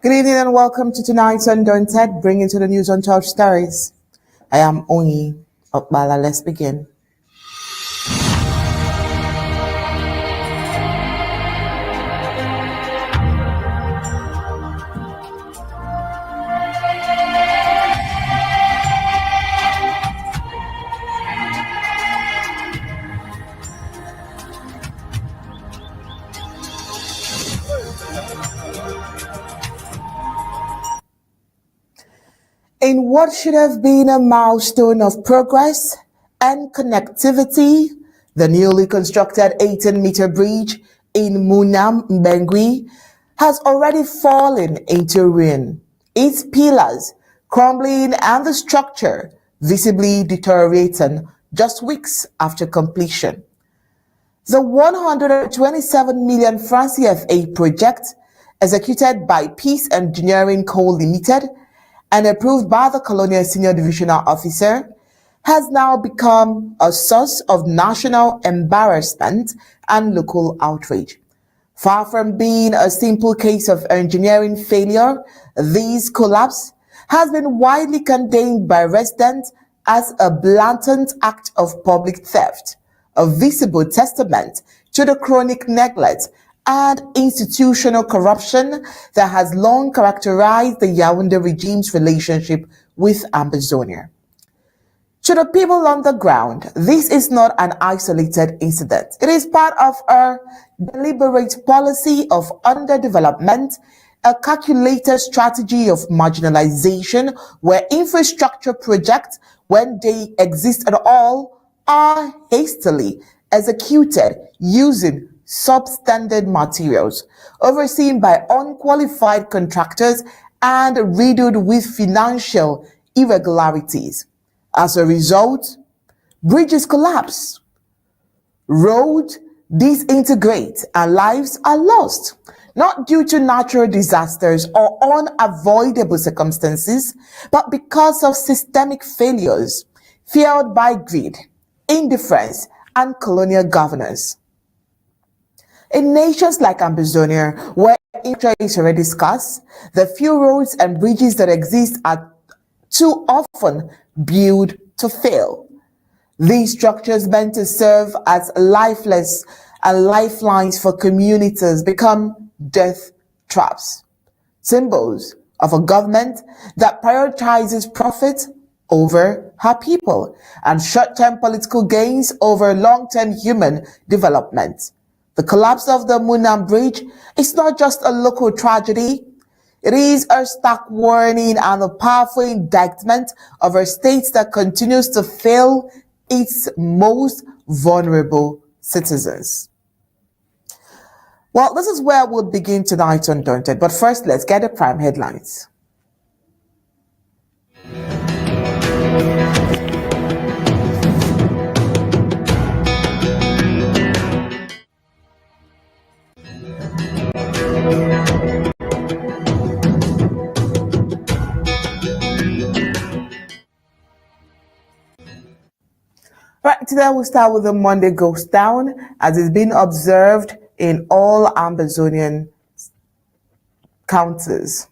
Good evening and welcome to tonight's Undaunted, bringing to the news untold stories. I am Onyi Okbala. Let's begin. In what should have been a milestone of progress and connectivity, the newly constructed 18-meter bridge in Munam, Mbengwi, has already fallen into ruin, its pillars crumbling and the structure visibly deteriorating just weeks after completion. The 127 million franc CFA project, executed by Peace Engineering Co. Limited, and approved by the Colonial Senior Divisional Officer, has now become a source of national embarrassment and local outrage. Far from being a simple case of engineering failure, this collapse has been widely condemned by residents as a blatant act of public theft, a visible testament to the chronic neglect and institutional corruption that has long characterized the Yaoundé regime's relationship with Ambazonia. To the people on the ground, this is not an isolated incident. It is part of a deliberate policy of underdevelopment, a calculated strategy of marginalization where infrastructure projects, when they exist at all, are hastily executed using substandard materials, overseen by unqualified contractors and riddled with financial irregularities. As a result, bridges collapse, roads disintegrate, and lives are lost, not due to natural disasters or unavoidable circumstances, but because of systemic failures fueled by greed, indifference, and colonial governance. In nations like Ambazonia, where infrastructure is already scarce, the few roads and bridges that exist are too often built to fail. These structures meant to serve as lifeless and lifelines for communities become death traps, symbols of a government that prioritizes profit over her people and short-term political gains over long-term human development. The collapse of the Munam Bridge is not just a local tragedy. It is a stark warning and a powerful indictment of a state that continues to fail its most vulnerable citizens. Well, this is where we'll begin tonight on Undaunted, but first let's get the prime headlines. Right, today we'll start with the Monday Ghost Town, as it's been observed in all Ambazonian counties.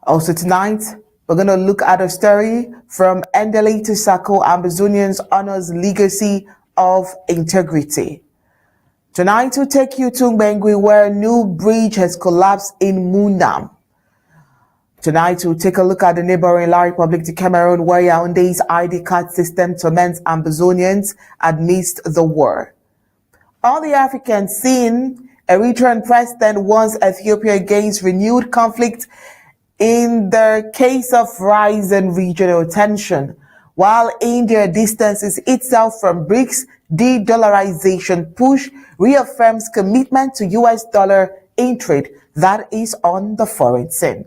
Also tonight, we're going to look at a story from Endeley to Sako, Ambazonians honors legacy of integrity. Tonight, we'll take you to Mbengwi, where a new bridge has collapsed in Munam. Tonight, we'll take a look at the neighboring La Republic de Cameroon, where Yaoundé's ID card system torments Ambazonians amidst the war. On the African scene, Eritrean president warns Ethiopia against renewed conflict in the case of rising regional tension, while India distances itself from BRICS de-dollarization push, reaffirms commitment to US dollar in trade that is on the foreign scene.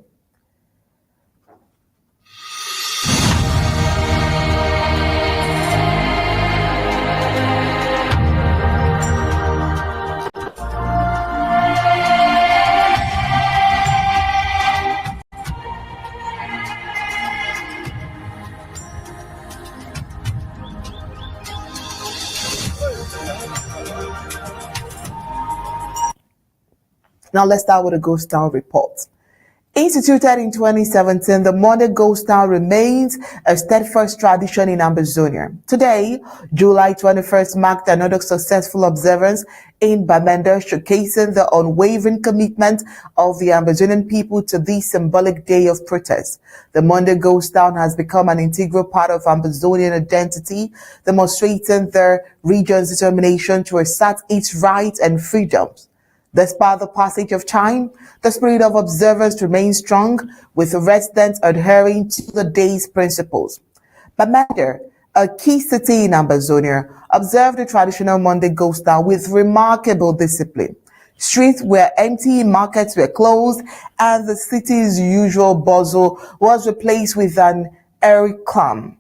Now let's start with a ghost town report. Instituted in 2017, the Monday Ghost Town remains a steadfast tradition in Ambazonia. Today, July 21st, marked another successful observance in Bamenda, showcasing the unwavering commitment of the Ambazonian people to this symbolic day of protest. The Monday Ghost Town has become an integral part of Ambazonian identity, demonstrating the region's determination to assert its rights and freedoms. Despite the passage of time, the spirit of observance remains strong, with residents adhering to the day's principles. Bamenda, a key city in Ambazonia, observed the traditional Monday Ghost Town with remarkable discipline. Streets were empty, markets were closed, and the city's usual bustle was replaced with an airy calm.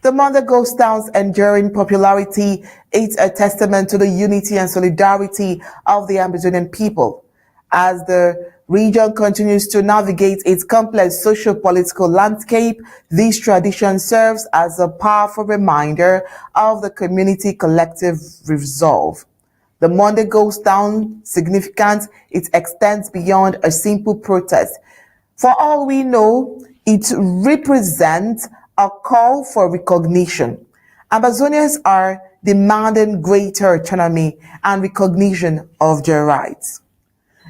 The Monday Ghost Town's enduring popularity is a testament to the unity and solidarity of the Ambazonian people. As the region continues to navigate its complex socio-political landscape, this tradition serves as a powerful reminder of the community collective resolve. The Monday Ghost Town significance, it extends beyond a simple protest. For all we know, it represents a call for recognition. Ambazonians are demanding greater autonomy and recognition of their rights.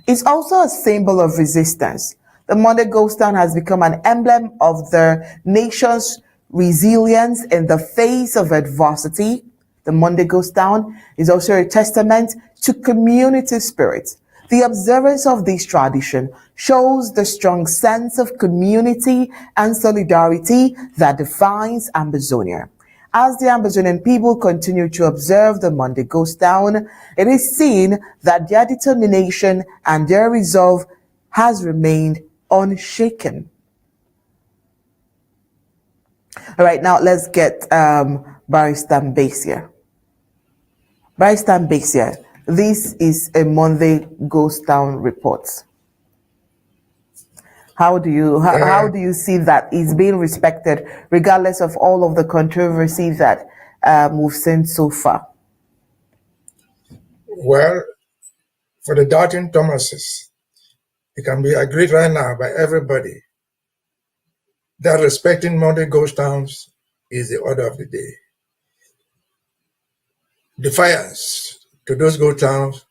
It's also a symbol of resistance. The Monday Ghost Town has become an emblem of the nation's resilience in the face of adversity. The Monday Ghost Town is also a testament to community spirit. The observance of this tradition shows the strong sense of community and solidarity that defines Ambazonia. As the Ambazonian people continue to observe the Monday Ghost Town, it is seen that their determination and their resolve has remained unshaken. All right, now let's get Barrister Mbeseha. Barrister Mbeseha, this is a Monday Ghost Town report. How do you see that it's being respected, regardless of all of the controversy that we've seen so far? Well, for the doubting Thomases, it can be agreed right now by everybody that respecting Monday Ghost Towns is the order of the day. Defiance to those ghost towns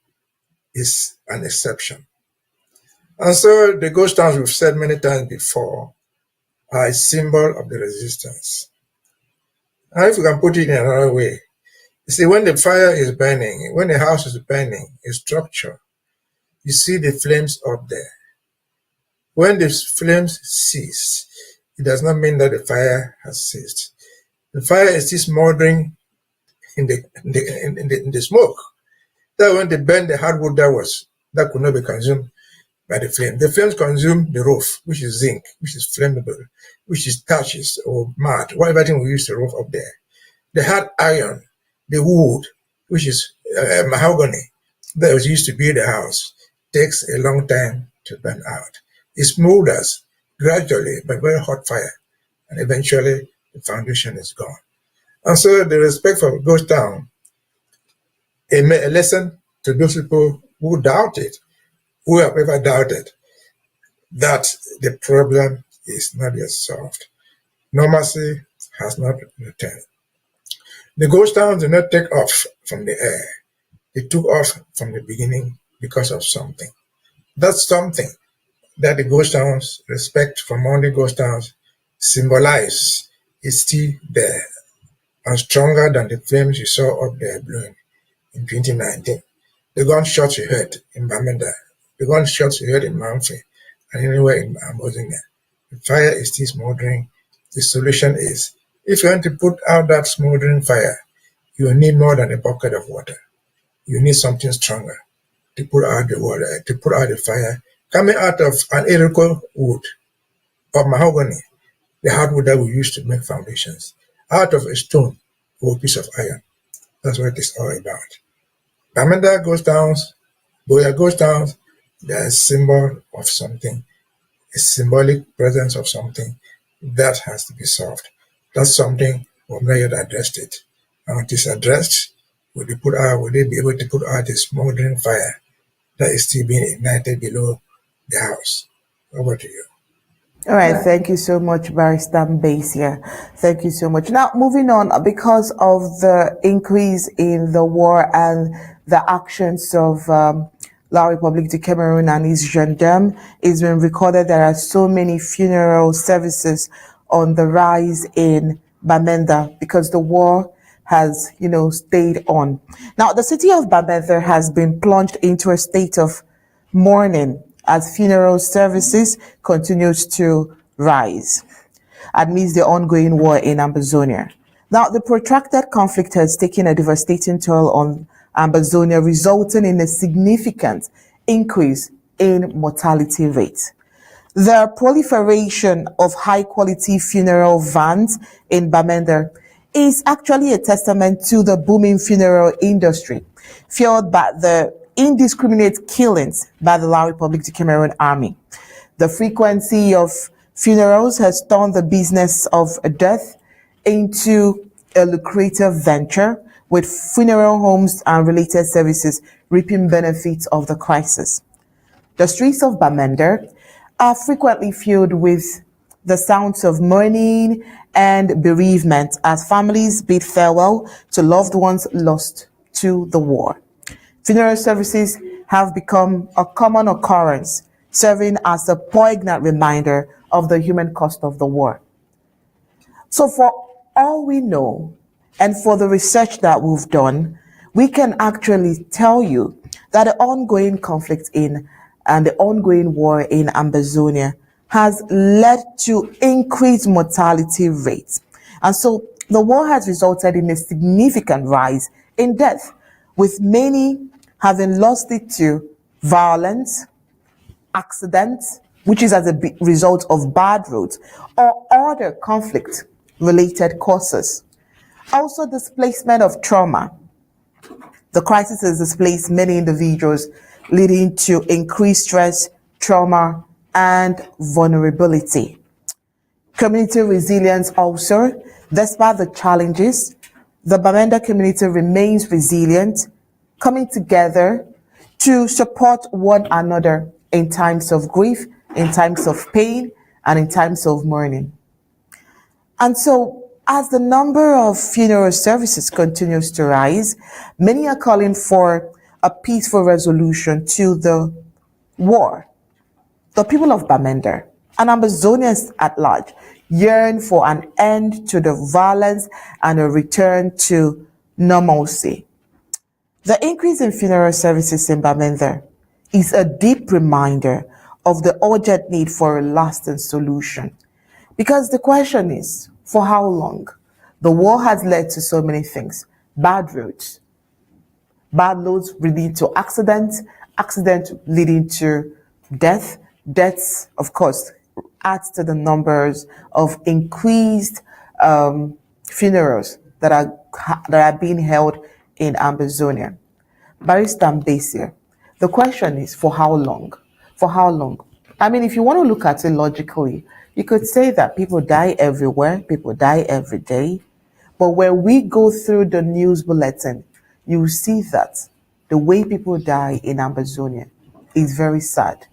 is an exception. And so the ghost towns, we've said many times before, are a symbol of the resistance. And if we can put it in another way, you see, when the fire is burning, when the house is burning, a structure, you see the flames up there. When the flames cease, it does not mean that the fire has ceased. The fire is still smoldering in the smoke. That when they burn the hardwood that could not be consumed by the flame. The flames consume the roof, which is zinc, which is flammable, which is touches or mud, whatever thing we use to roof up there. The hard iron, the wood, which is mahogany, that was used to build the house, takes a long time to burn out. It smolders gradually by very hot fire, and eventually the foundation is gone. And so the respect for Ghost Town, a lesson to those people who doubt it, who have ever doubted that the problem is not yet solved. Normalcy has not returned. The ghost towns did not take off from the air. They took off from the beginning because of something. That's something that the ghost towns, respect for Monday ghost towns, symbolize is still there and stronger than the flames you saw up there blowing in 2019. The gunshots you heard in Bamenda, the gunshots you heard in Mbengwi, and anywhere in Ambazonia. The fire is still smoldering. The solution is, if you want to put out that smoldering fire, you will need more than a bucket of water. You need something stronger to put out the water, to put out the fire, coming out of an erico wood or mahogany, the hardwood that we use to make foundations, out of a stone or a piece of iron. That's what it's all about. Bamenda ghost towns, Boya ghost towns, they are a symbol of something, a symbolic presence of something that has to be solved. That's something we've not yet addressed it. And when it is addressed, will they be able to put out a smoldering fire that is still being ignited below the house? Over to you. All right, thank you so much, Barrister Mbeseha. Thank you so much. Now, moving on, because of the increase in the war and the actions of La République du Cameroon and its gendarmes, it's been recorded there are so many funeral services on the rise in Bamenda because the war has, stayed on. Now, the city of Bamenda has been plunged into a state of mourning as funeral services continues to rise amidst the ongoing war in Ambazonia. Now, the protracted conflict has taken a devastating toll on Ambazonia, resulting in a significant increase in mortality rate. The proliferation of high-quality funeral vans in Bamenda is actually a testament to the booming funeral industry, fueled by the indiscriminate killings by the La République du Cameroon army. The frequency of funerals has turned the business of death into a lucrative venture, with funeral homes and related services reaping benefits of the crisis. The streets of Bamenda are frequently filled with the sounds of mourning and bereavement as families bid farewell to loved ones lost to the war. Funeral services have become a common occurrence, serving as a poignant reminder of the human cost of the war. So for all we know, and for the research that we've done, we can actually tell you that the ongoing conflict and the ongoing war in Ambazonia has led to increased mortality rates. And so the war has resulted in a significant rise in death, with many having lost it to violence, accidents, which is as a result of bad roads, or other conflict-related causes. Also, displacement of trauma. The crisis has displaced many individuals, leading to increased stress, trauma, and vulnerability. Community resilience also. Despite the challenges, the Bamenda community remains resilient, coming together to support one another in times of grief, in times of pain, and in times of mourning. And so, as the number of funeral services continues to rise, many are calling for a peaceful resolution to the war. The people of Bamenda and Ambazonians at large yearn for an end to the violence and a return to normalcy. The increase in funeral services in Bamenda is a deep reminder of the urgent need for a lasting solution. Because the question is, for how long? The war has led to so many things. Bad roads leading to accidents leading to deaths, of course, adds to the numbers of increased funerals that are being held in Ambazonia. Barrister Mbeseha, the question is, for how long? For how long? I mean, if you want to look at it logically, you could say that people die everywhere, people die every day. But when we go through the news bulletin, you see that the way people die in Ambazonia is very sad.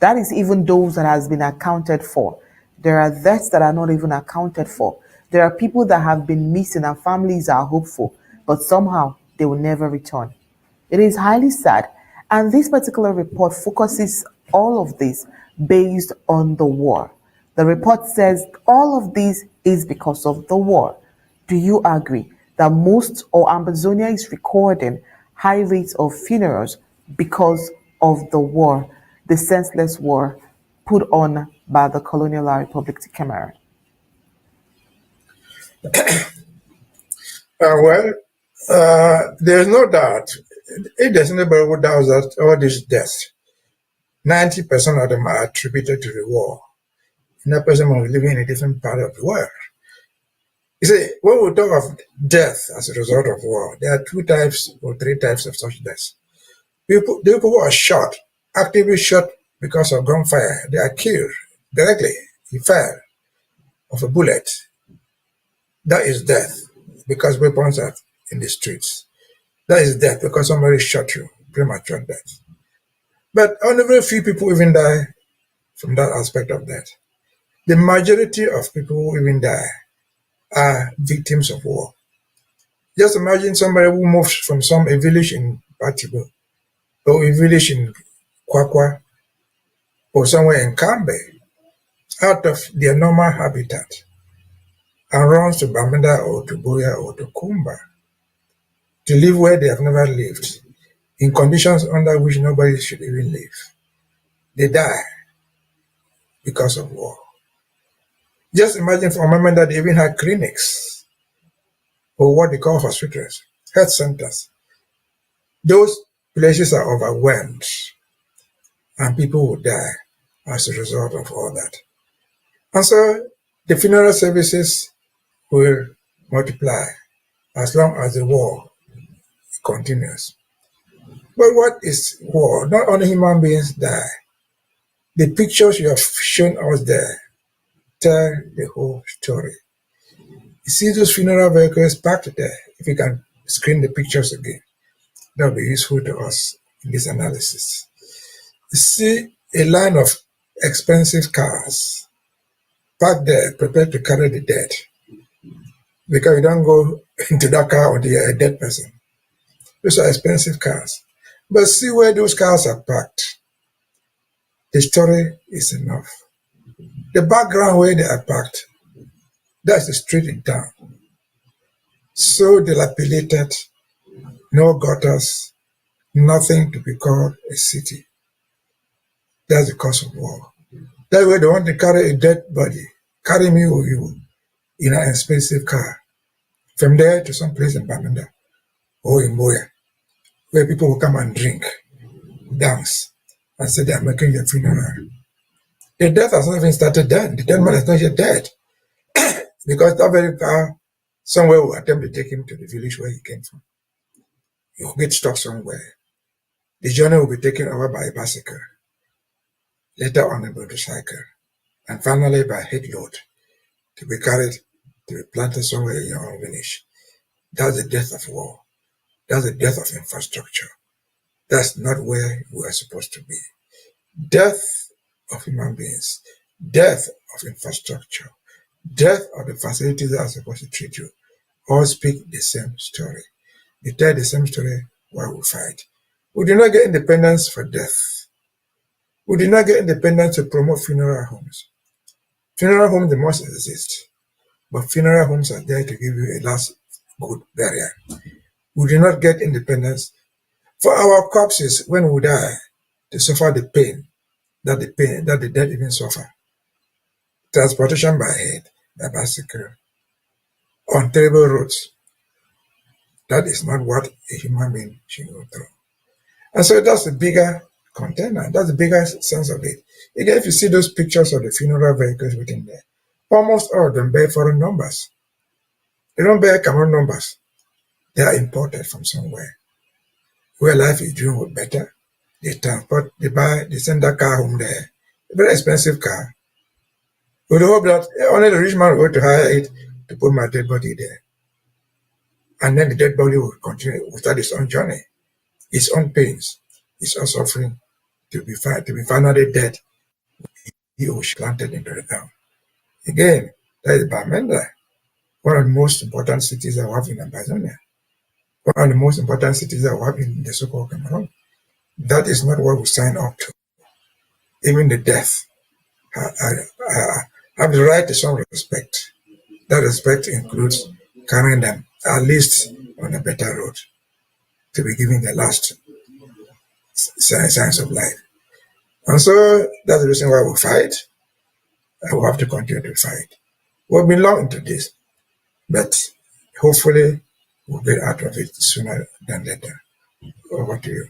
That is even those that has been accounted for. There are deaths that are not even accounted for. There are people that have been missing and families are hopeful, but somehow they will never return. It is highly sad. And this particular report focuses all of this based on the war. The report says all of this is because of the war. Do you agree that most or Ambazonia is recording high rates of funerals because of the war, the senseless war put on by the colonial La République du Cameroon? There's no doubt. If there's anybody who doubts that all these deaths, 90% of them are attributed to the war. And that person was living in a different part of the world. You see, when we talk of death as a result of war, there are 2 types or 3 types of such deaths. The people who are shot, actively shot because of gunfire, they are killed directly. He fell of a bullet. That is death because weapons are in the streets. That is death because somebody shot you, premature death. But only very few people even die from that aspect of that. The majority of people who even die are victims of war. Just imagine somebody who moves from a village in Batibo or a village in Kwakwa or somewhere in Kambe out of their normal habitat and runs to Bamenda or to Boya or to Kumba to live where they have never lived, in conditions under which nobody should even live. They die because of war. Just imagine for a moment that they even had clinics or what they call hospitals, health centers. Those places are overwhelmed and people will die as a result of all that. And so the funeral services will multiply as long as the war continues. But what is war? Not only human beings die. The pictures you have shown us there tell the whole story. You see those funeral vehicles parked there. If you can screen the pictures again, that will be useful to us in this analysis. You see a line of expensive cars parked there, prepared to carry the dead. Because you don't go into that car until you're a dead person. Those are expensive cars. But see where those cars are parked. The story is enough. The background where they are parked, that's the street in town. So dilapidated, no gutters, nothing to be called a city. That's the cause of war. That's where they want to carry a dead body, carry me or you in an expensive car, from there to some place in Bamenda or in Boya, where people will come and drink, dance, and say they are making your funeral. The death has not even started then. The dead man is not yet dead. Because that very car, somewhere will attempt to take him to the village where he came from. He will get stuck somewhere. The journey will be taken over by a bicycle, later on a motorcycle, and finally by headload to be carried to be planted somewhere in your own village. That's the death of war. That's the death of infrastructure. That's not where we are supposed to be. Death of human beings, death of infrastructure, death of the facilities that are supposed to treat you, all speak the same story. They tell the same story while we fight. We do not get independence for death. We do not get independence to promote funeral homes. Funeral homes, they must exist, but funeral homes are there to give you a last good burial. We do not get independence for our corpses when we die to suffer the pain that the dead even suffer. Transportation by head, by bicycle, on terrible roads. That is not what a human being should go through. And so that's the bigger container. That's the bigger sense of it. Again, if you see those pictures of the funeral vehicles within there, almost all of them bear foreign numbers. They don't bear Cameroon numbers. They are imported from somewhere. Where life is doing better, they transport, they send that car home there. A very expensive car. With the hope that only the rich man will go to hire it to put my dead body there. And then the dead body will continue, will start its own journey, its own pains, its own suffering, to be finally dead. He was planted into the ground. Again, that is Bamenda, one of the most important cities that we have in Ambazonia, one of the most important cities that we have in the so-called Cameroon. That is not what we sign up to. Even the death have the right to some respect. That respect includes carrying them at least on a better road to be given the last signs of life. And so that's the reason why we fight, and we have to continue to fight. We'll belong into this, but hopefully we'll get out of it sooner than later. Over to you.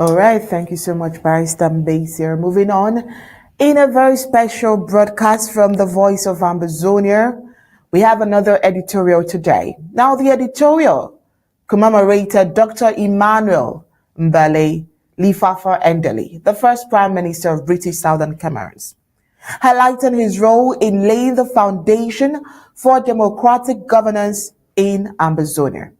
All right, thank you so much, Barrister Mbeseha. Moving on, in a very special broadcast from the Voice of Ambazonia, we have another editorial today. Now, the editorial commemorated Dr. Emmanuel Mbale Lifafa Endeley, the first Prime Minister of British Southern Cameroons, highlighting his role in laying the foundation for democratic governance in Ambazonia.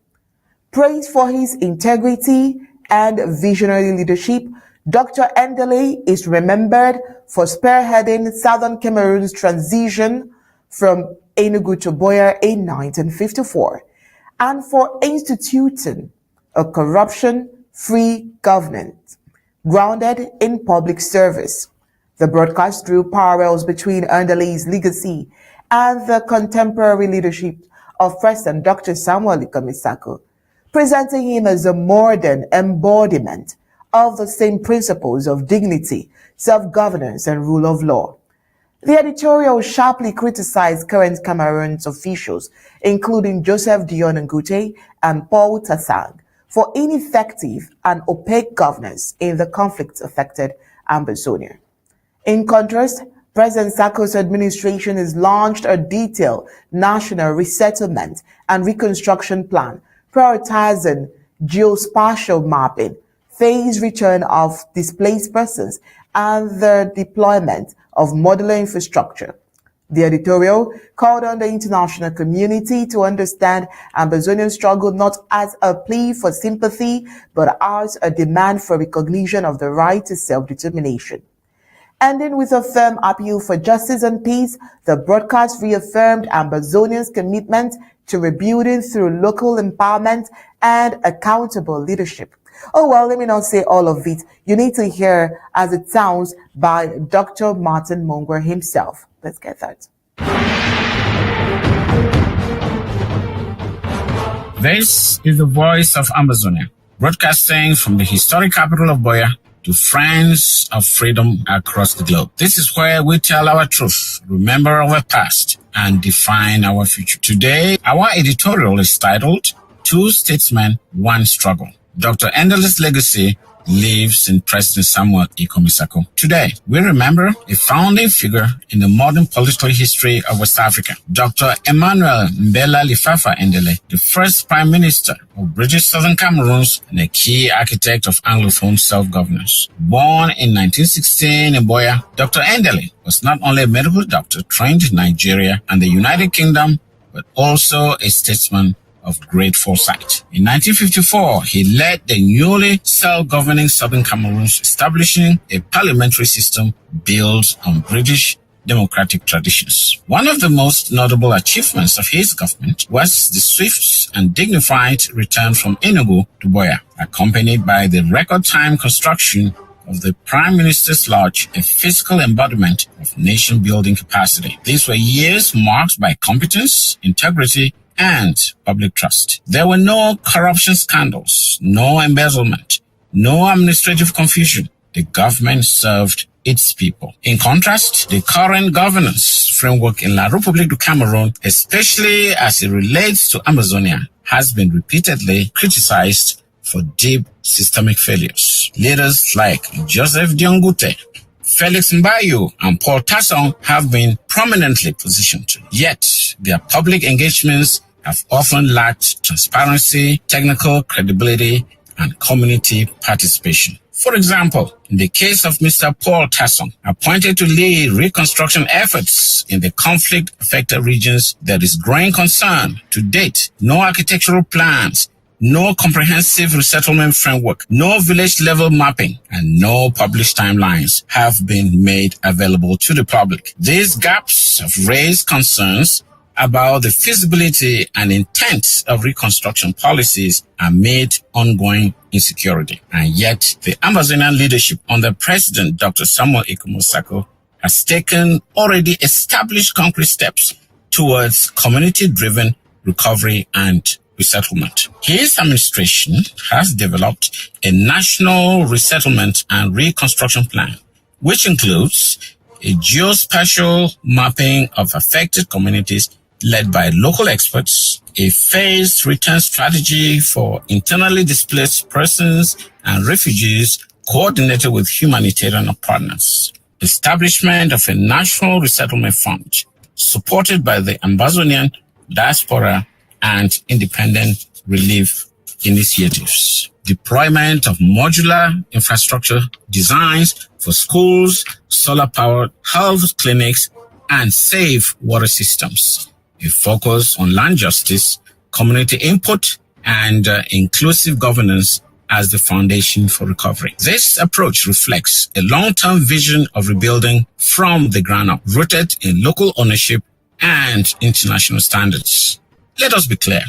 Praised for his integrity and visionary leadership Dr. Endeley is remembered for spearheading Southern Cameroon's transition from Enugu to Buea in 1954 and for instituting a corruption-free government grounded in public service. The broadcast drew parallels between Endeley's legacy and the contemporary leadership of President Dr. Samuel Sako, presenting him as a modern embodiment of the same principles of dignity, self-governance, and rule of law. The editorial sharply criticized current Cameroon's officials, including Joseph Dion Ngute and Paul Tassang, for ineffective and opaque governance in the conflict-affected Ambazonia. In contrast, President Sako's administration has launched a detailed national resettlement and reconstruction plan, prioritizing geospatial mapping, phased return of displaced persons, and the deployment of modular infrastructure. The editorial called on the international community to understand Ambazonian struggle not as a plea for sympathy, but as a demand for recognition of the right to self-determination. Ending with a firm appeal for justice and peace, the broadcast reaffirmed Ambazonians' commitment to rebuilding through local empowerment and accountable leadership. Oh, well, let me not say all of it. You need to hear as it sounds by Dr. Martin Mbengwi himself. Let's get that. This is the voice of Ambazonia, broadcasting from the historic capital of Buea to friends of freedom across the globe. This is where we tell our truth, remember our past, and define our future. Today, our editorial is titled, Two Statesmen, One Struggle. Dr. Endeley's legacy lives in President Samuel Sako. Today, we remember a founding figure in the modern political history of West Africa, Dr. Emmanuel Endeley, the first Prime Minister of British Southern Cameroons and a key architect of Anglophone self-governance. Born in 1916 in Buea, Dr. Endeley was not only a medical doctor trained in Nigeria and the United Kingdom, but also a statesman of great foresight. In 1954, he led the newly self-governing Southern Cameroons, establishing a parliamentary system built on British democratic traditions. One of the most notable achievements of his government was the swift and dignified return from Enugu to Buea, accompanied by the record-time construction of the Prime Minister's Lodge, a physical embodiment of nation-building capacity. These were years marked by competence, integrity, and public trust. There were no corruption scandals, no embezzlement, no administrative confusion. The government served its people. In contrast, the current governance framework in La République du Cameroon, especially as it relates to Ambazonia, has been repeatedly criticized for deep systemic failures. Leaders like Joseph Dion Ngute, Felix Mbayu, and Paul Tassang have been prominently positioned. Yet, their public engagements have often lacked transparency, technical credibility, and community participation. For example, in the case of Mr. Paul Tassang, appointed to lead reconstruction efforts in the conflict-affected regions, there is growing concern. To date, no architectural plans, no comprehensive resettlement framework, no village-level mapping, and no published timelines have been made available to the public. These gaps have raised concerns about the feasibility and intent of reconstruction policies amid ongoing insecurity. And yet, the Ambazonian leadership under President Dr. Samuel Sako has taken already established concrete steps towards community-driven recovery and resettlement. His administration has developed a national resettlement and reconstruction plan, which includes a geospatial mapping of affected communities led by local experts, a phased return strategy for internally displaced persons and refugees coordinated with humanitarian partners, establishment of a national resettlement fund supported by the Ambazonian diaspora and independent relief initiatives, deployment of modular infrastructure designs for schools, solar-powered health clinics, and safe water systems, a focus on land justice, community input, and inclusive governance as the foundation for recovery. This approach reflects a long-term vision of rebuilding from the ground up, rooted in local ownership and international standards. Let us be clear.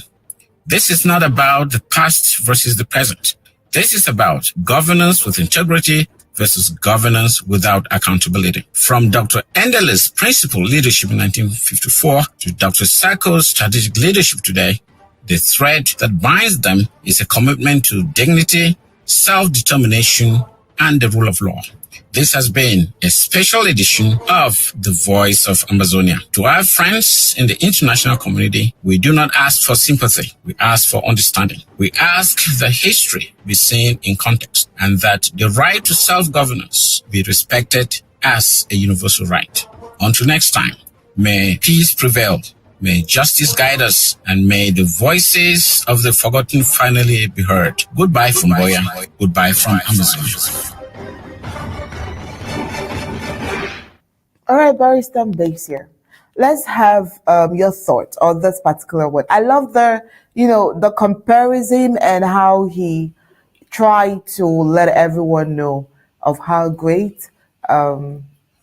This is not about the past versus the present. This is about governance with integrity versus governance without accountability. From Dr. Endeley's principled leadership in 1954 to Dr. Sako's strategic leadership today, the thread that binds them is a commitment to dignity, self-determination, and the rule of law. This has been a special edition of The Voice of Ambazonia. To our friends in the international community, we do not ask for sympathy. We ask for understanding. We ask that history be seen in context and that the right to self-governance be respected as a universal right. Until next time, may peace prevail. May justice guide us, and may the voices of the forgotten finally be heard. Goodbye from Boya. Goodbye from Ambazonia. All right, Barrister Mbeseha, let's have your thoughts on this particular one. I love the comparison and how he tried to let everyone know of how great Pa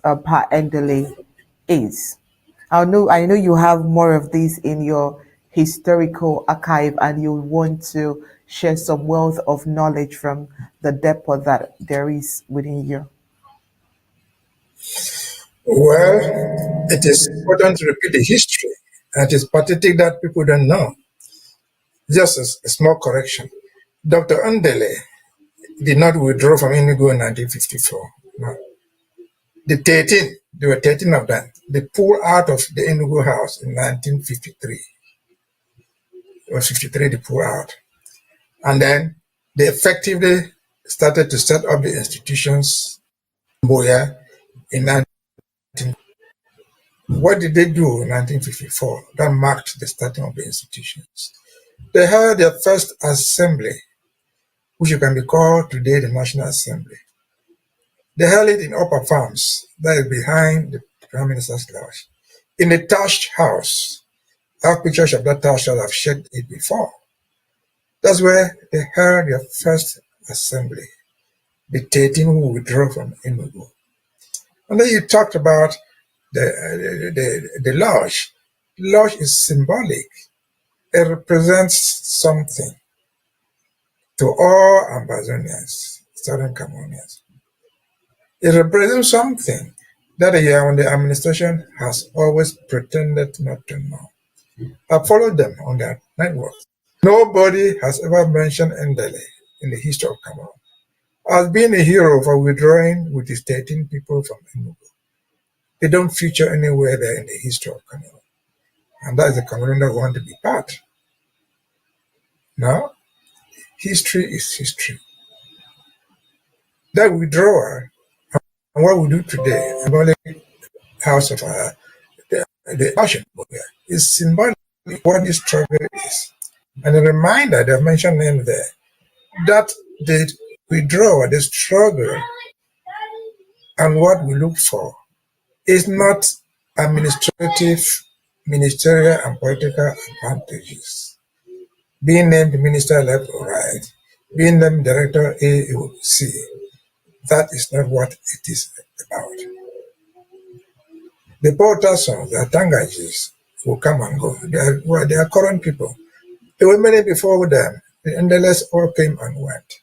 Endeley is. I know you have more of these in your historical archive, and you want to share some wealth of knowledge from the depth that there is within you. Well, it is important to repeat the history, and it is pathetic that people don't know. Just a small correction. Dr. Endeley did not withdraw from Enugu in 1954. No. There were 13 of them. They pulled out of the Enugu house in 1953. It was 53 they pulled out. And then they effectively started to set up the institutions in Boya in 19. What did they do in 1954? That marked the starting of the institutions. They held their first assembly, which you can be called today the National Assembly. They held it in Upper Farms, that is behind the Prime Minister's Lodge, in a thatched house. I have pictures of that thatched house. I've shared it before. That's where they held their first assembly, the 13 who withdrew from Enugu. And then you talked about the lodge. The lodge is symbolic. It represents something to all Ambazonians, Southern Cameroonians. It represents something that the Yaoundé administration has always pretended not to know. I followed them on their networks. Nobody has ever mentioned Endeley in the history of Cameroon as being a hero for withdrawing with his 13 people from Enugu. They don't feature anywhere there in the history of Cameroon. And that is the Cameroon that want to be part. Now, history is history. That withdrawal and what we do today, and only House of the Passion is symbolic of what this struggle is. And a reminder, they've mentioned name there, that the withdrawal, the struggle, and what we look for is not administrative, ministerial, and political advantages. Being named minister left or right, being named director AOC, that is not what it is about. The Portasons, the Tangajis, who come and go, they are current people. There were many before them. The Endeleys all came and went.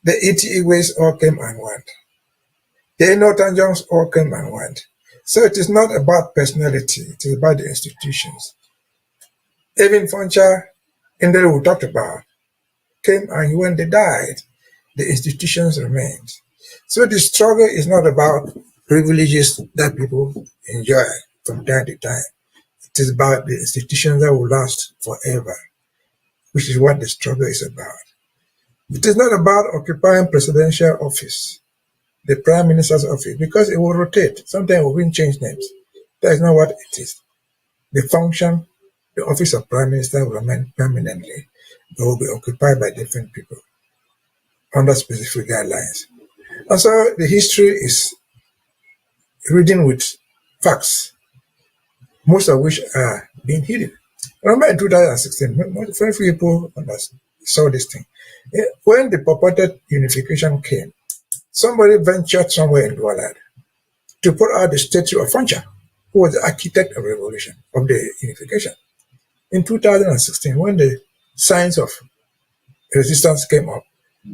The Iti-Igwes all came and went. The Enotanjongs all came and went. So it is not about personality, it is about the institutions. Even Foncha, Endeley we talked about, came and when they died, the institutions remained. So the struggle is not about privileges that people enjoy from time to time. It is about the institutions that will last forever, which is what the struggle is about. It is not about occupying presidential office, the prime minister's office, because it will rotate. Sometimes we will change names. That is not what it is. The function, the office of prime minister will remain permanently, but will be occupied by different people under specific guidelines. And so the history is reading with facts, most of which are being hidden. Remember in 2016, very few people saw this thing. When the purported unification came, somebody ventured somewhere in Douala to put out the statue of Fancha, who was the architect of the revolution, of the unification. In 2016, when the signs of resistance came up,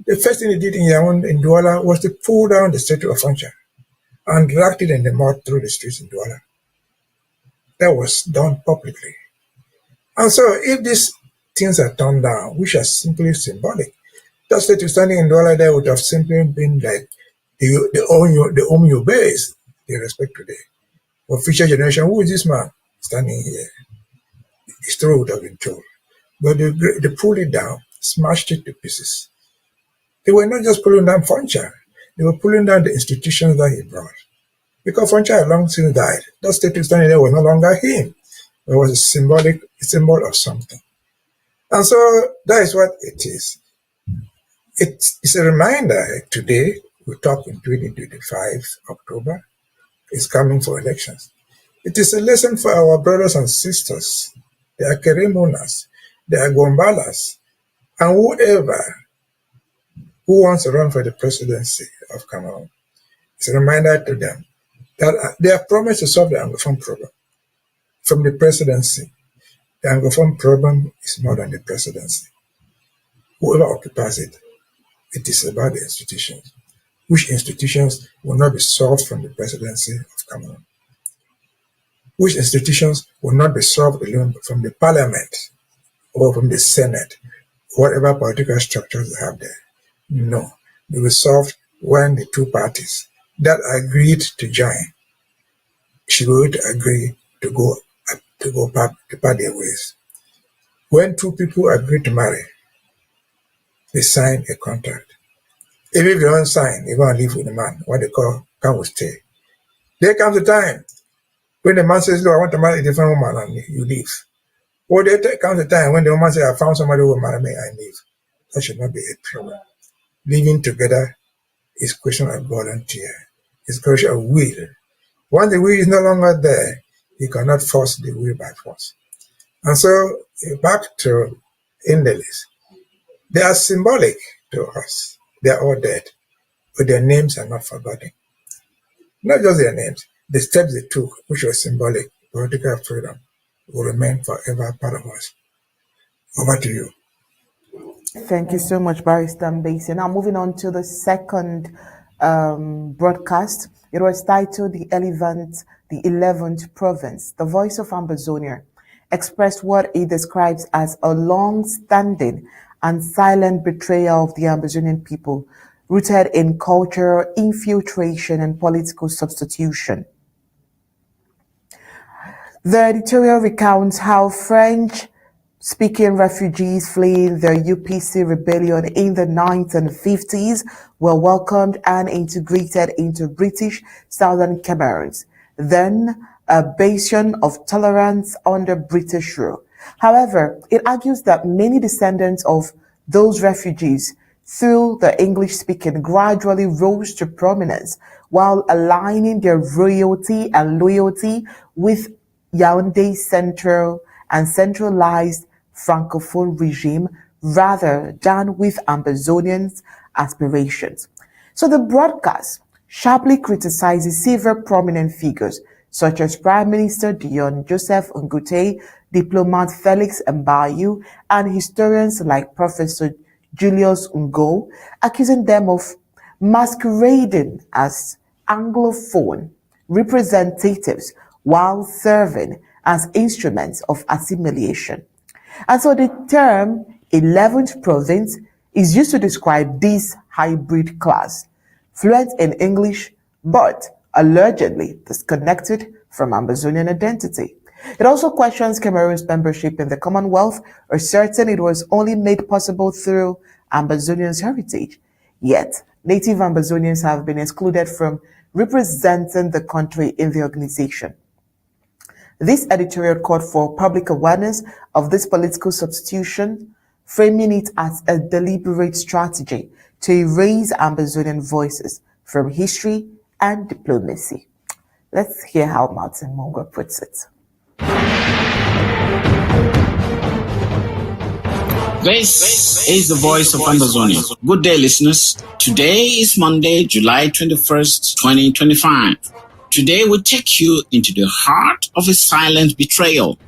the first thing they did in Yaoundé, in Douala, was to pull down the statue of Fancha and dragged it in the mud through the streets in Douala. That was done publicly. And so if these things are turned down, which are simply symbolic, that statue standing in Douala there would have simply been like the Omyo base they respect today. For future generation, who is this man standing here? His story would have been told. But they pulled it down, smashed it to pieces. They were not just pulling down Foncha, they were pulling down the institutions that he brought. Because Foncha had long since died, that statue standing there was no longer him. It was a symbol of something. And so that is what it is. It's a reminder today, we talk in 2025, October, is coming for elections. It is a lesson for our brothers and sisters, the Akeremonas, the Agwambalas, and whoever who wants to run for the presidency of Cameroon. It's a reminder to them that they have promised to solve the Anglophone problem. From the presidency, the Anglophone problem is more than the presidency. Whoever occupies it, it is about the institutions. Which institutions will not be solved from the presidency of Cameroon? Which institutions will not be solved alone from the parliament or from the Senate, whatever political structures they have there? No, they will be solved when the two parties that agreed to join should agree to part their ways. When two people agree to marry, they sign a contract. Even if they don't sign, they want to live with the man, what they call come with stay. There comes a time when the man says, "No, I want to marry a different woman," and you leave. Or there comes a time when the woman says, "I found somebody who will marry me," and leave. That should not be a problem. Living together is a question of volunteer. It's a question of will. Once the will is no longer there, you cannot force the will by force. And so, back to Endeley. They are symbolic to us. They are all dead, but their names are not forgotten. Not just their names, the steps they took, which was symbolic, political freedom, will remain forever part of us. Over to you. Thank you so much, Barrister Mbeseha. Now, moving on to the second broadcast. It was titled the 11th Province. The Voice of Ambazonia expressed what it describes as a long-standing and silent betrayal of the Ambazonian people, rooted in cultural infiltration and political substitution. The editorial recounts how French-speaking refugees fleeing the UPC rebellion in the 1950s were welcomed and integrated into British Southern Cameroons, then a bastion of tolerance under British rule. However, it argues that many descendants of those refugees through the English-speaking gradually rose to prominence while aligning their royalty and loyalty with Yaoundé's central and centralized Francophone regime rather than with Ambazonians' aspirations. So the broadcast sharply criticizes several prominent figures such as Prime Minister Dion Joseph Ngute, diplomat Felix Mbayu, and historians like Professor Julius Ngo, accusing them of masquerading as Anglophone representatives while serving as instruments of assimilation. And so the term 11th province is used to describe this hybrid class, fluent in English, but allegedly disconnected from Ambazonian identity. It also questions Cameroon's membership in the Commonwealth, asserting it was only made possible through Ambazonians' heritage. Yet, native Ambazonians have been excluded from representing the country in the organization. This editorial called for public awareness of this political substitution, framing it as a deliberate strategy to erase Ambazonian voices from history and diplomacy. Let's hear how Martin Mungo puts it. This is the voice of Ambazonia. Good day, listeners. Today is Monday, July 21st, 2025. Today we take you into the heart of a silent betrayal,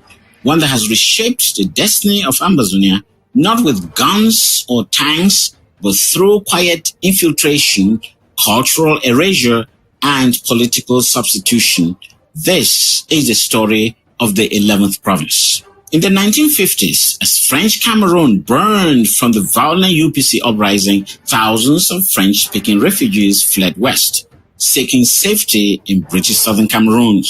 one that has reshaped the destiny of Ambazonia, not with guns or tanks, but through quiet infiltration, cultural erasure, and political substitution. This is the story of the 11th province. In the 1950s, as French Cameroon burned from the violent UPC uprising, thousands of French-speaking refugees fled west, seeking safety in British Southern Cameroon.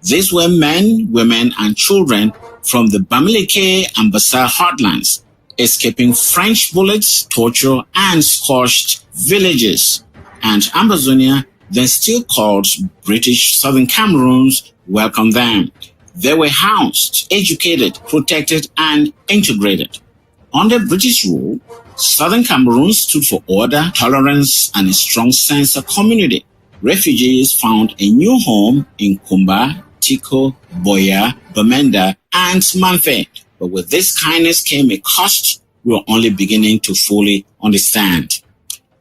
These were men, women, and children from the Bamenda and Mbeseha heartlands, escaping French bullets, torture, and scorched villages. And Ambazonia, then still called British Southern Cameroon, welcomed them. They were housed, educated, protected, and integrated. Under British rule, Southern Cameroon stood for order, tolerance, and a strong sense of community. Refugees found a new home in Kumba, Tiko, Boya, Bamenda, and Manfe. But with this kindness came a cost we were only beginning to fully understand.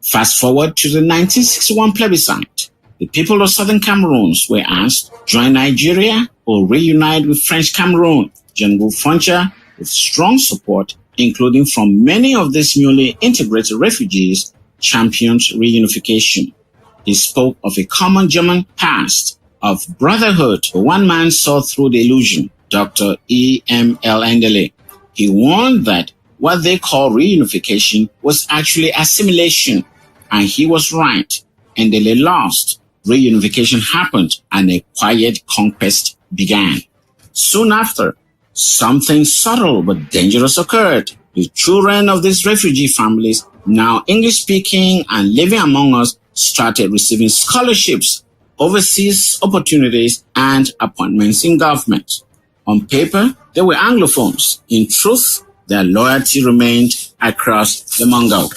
Fast forward to the 1961 plebiscite. The people of Southern Cameroon were asked, join Nigeria or reunite with French Cameroon. General Frontier, with strong support, including from many of these newly integrated refugees, championed reunification. He spoke of a common German past, of brotherhood. One man saw through the illusion, Dr. E.M.L. Endeley. He warned that what they call reunification was actually assimilation, and he was right. Endeley lost. Reunification happened, and a quiet conquest began. Soon after, something subtle but dangerous occurred. The children of these refugee families, now English-speaking and living among us, started receiving scholarships, overseas opportunities, and appointments in government. On paper, they were Anglophones. In truth, their loyalty remained across the Mongol.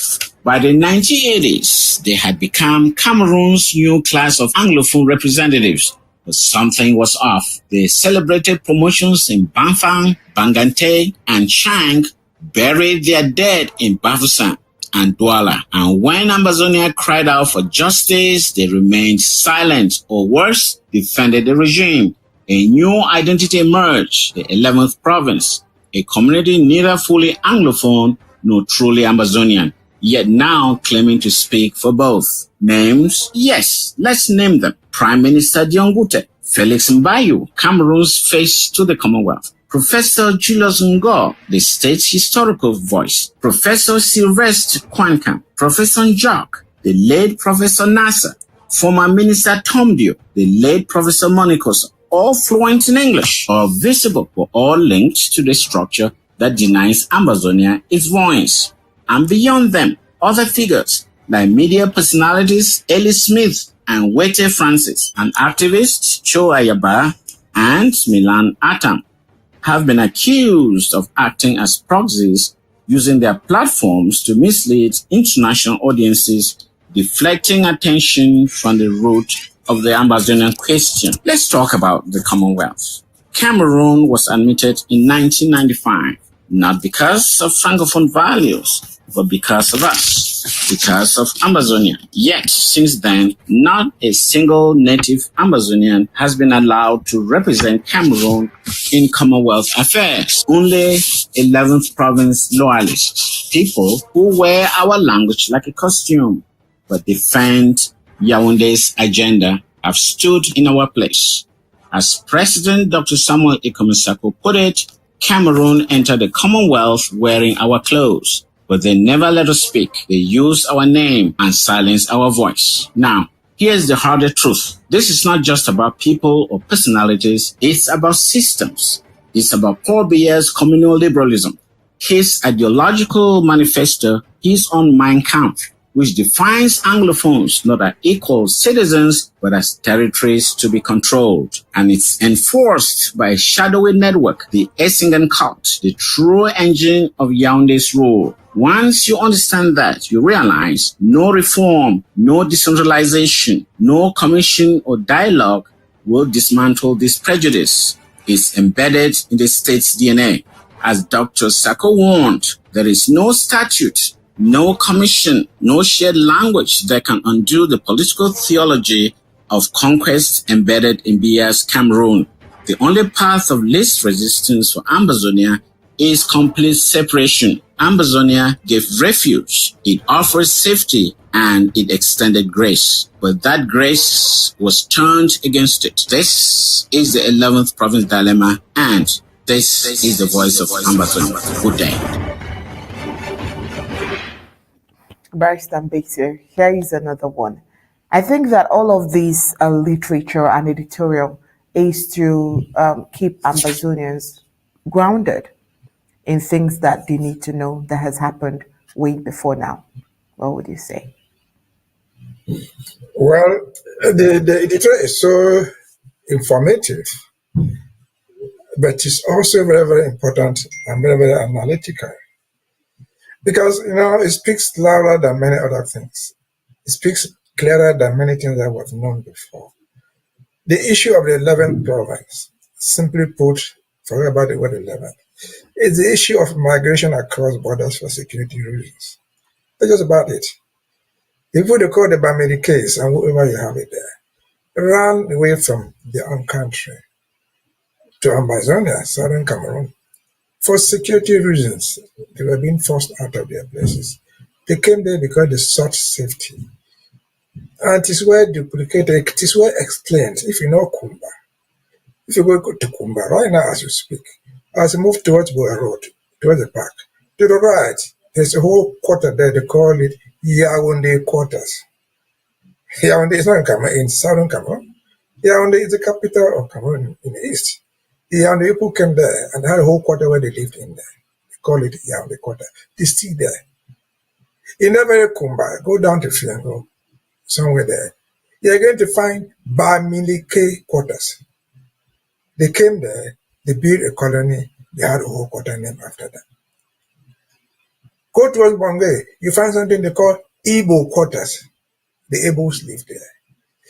By the 1980s, they had become Cameroon's new class of Anglophone representatives. But something was off. They celebrated promotions in Banfang, Bangante, and Chang, buried their dead in Bafoussam and Douala. And when Ambazonia cried out for justice, they remained silent, or worse, defended the regime. A new identity emerged, the 11th province, a community neither fully Anglophone nor truly Ambazonian, yet now claiming to speak for both. Names? Yes, let's name them. Prime Minister Diongute, Felix Mbayu, Cameroon's face to the Commonwealth. Professor Julius Ngo, the state's historical voice. Professor Sylvestre Kwankam, Professor Njok, the late Professor Nasser, former Minister Tomdio, the late Professor Monikoso, all fluent in English, all visible, but all linked to the structure that denies Ambazonia its voice. And beyond them, other figures like media personalities Ellie Smith and Wete Francis, and activists Cho Ayaba and Milan Atam have been accused of acting as proxies, using their platforms to mislead international audiences, deflecting attention from the root of the Ambazonian question. Let's talk about the Commonwealth. Cameroon was admitted in 1995, not because of Francophone values, but because of us, because of Ambazonia. Yet, since then, not a single native Ambazonian has been allowed to represent Cameroon in Commonwealth affairs. Only 11th province loyalists, people who wear our language like a costume, but defend Yaoundé's agenda, have stood in our place. As President Dr. Samuel Sako put it, Cameroon entered the Commonwealth wearing our clothes, but they never let us speak. They used our name and silenced our voice. Now, here's the harder truth. This is not just about people or personalities. It's about systems. It's about Paul Biya's communal liberalism. His ideological manifesto is on Mein Kampf, which defines Anglophones not as equal citizens, but as territories to be controlled. And it's enforced by a shadowy network, the Essingen cult, the true engine of Yaoundé's rule. Once you understand that, you realize no reform, no decentralization, no commission or dialogue will dismantle this prejudice. It's embedded in the state's DNA. As Dr. Sako warned, There is no statute, no commission, no shared language that can undo the political theology of conquest embedded in Biya's Cameroon. The only path of least resistance for Ambazonia is complete separation. Ambazonia gave refuge, it offers safety, and it extended grace. But that grace was turned against it. This is the 11th province dilemma, and this is the voice of Ambazonia. Good day. Barrister Mbeseha, here is another one. I think that all of these literature and editorial is to keep Ambazonians grounded in things that they need to know that has happened way before now. What would you say? Well, the editorial is so informative, but it's also very, very important and very, very analytical. Because, it speaks louder than many other things. It speaks clearer than many things that was known before. The issue of the 11th province, simply put, forget about the word 11, is the issue of migration across borders for security reasons. That's just about it. If we call the Bamenda case, and whoever you have it there, ran away from their own country to Ambazonia, southern Cameroon, for security reasons. They were being forced out of their places. They came there because they sought safety. And it is well duplicated, it is well explained. If you know Kumba, if you go to Kumba right now as you speak, as you move towards Boa Road, towards the park, to the right, there's a whole quarter there, they call it Yaoundé quarters. Yaoundé is not in Cameroon, in southern Cameroon. Yaoundé is the capital of Cameroon in the east. The Yaoundé people came there and had a whole quarter where they lived in there. They call it Yaoundé quarter. They still there. In Everett Kumba, go down to Fiango, somewhere there. You're going to find Bamileke quarters. They came there, they built a colony, they had a whole quarter named after them. Go towards Mbengwi, you find something they call Igbo quarters. The Igbos lived there.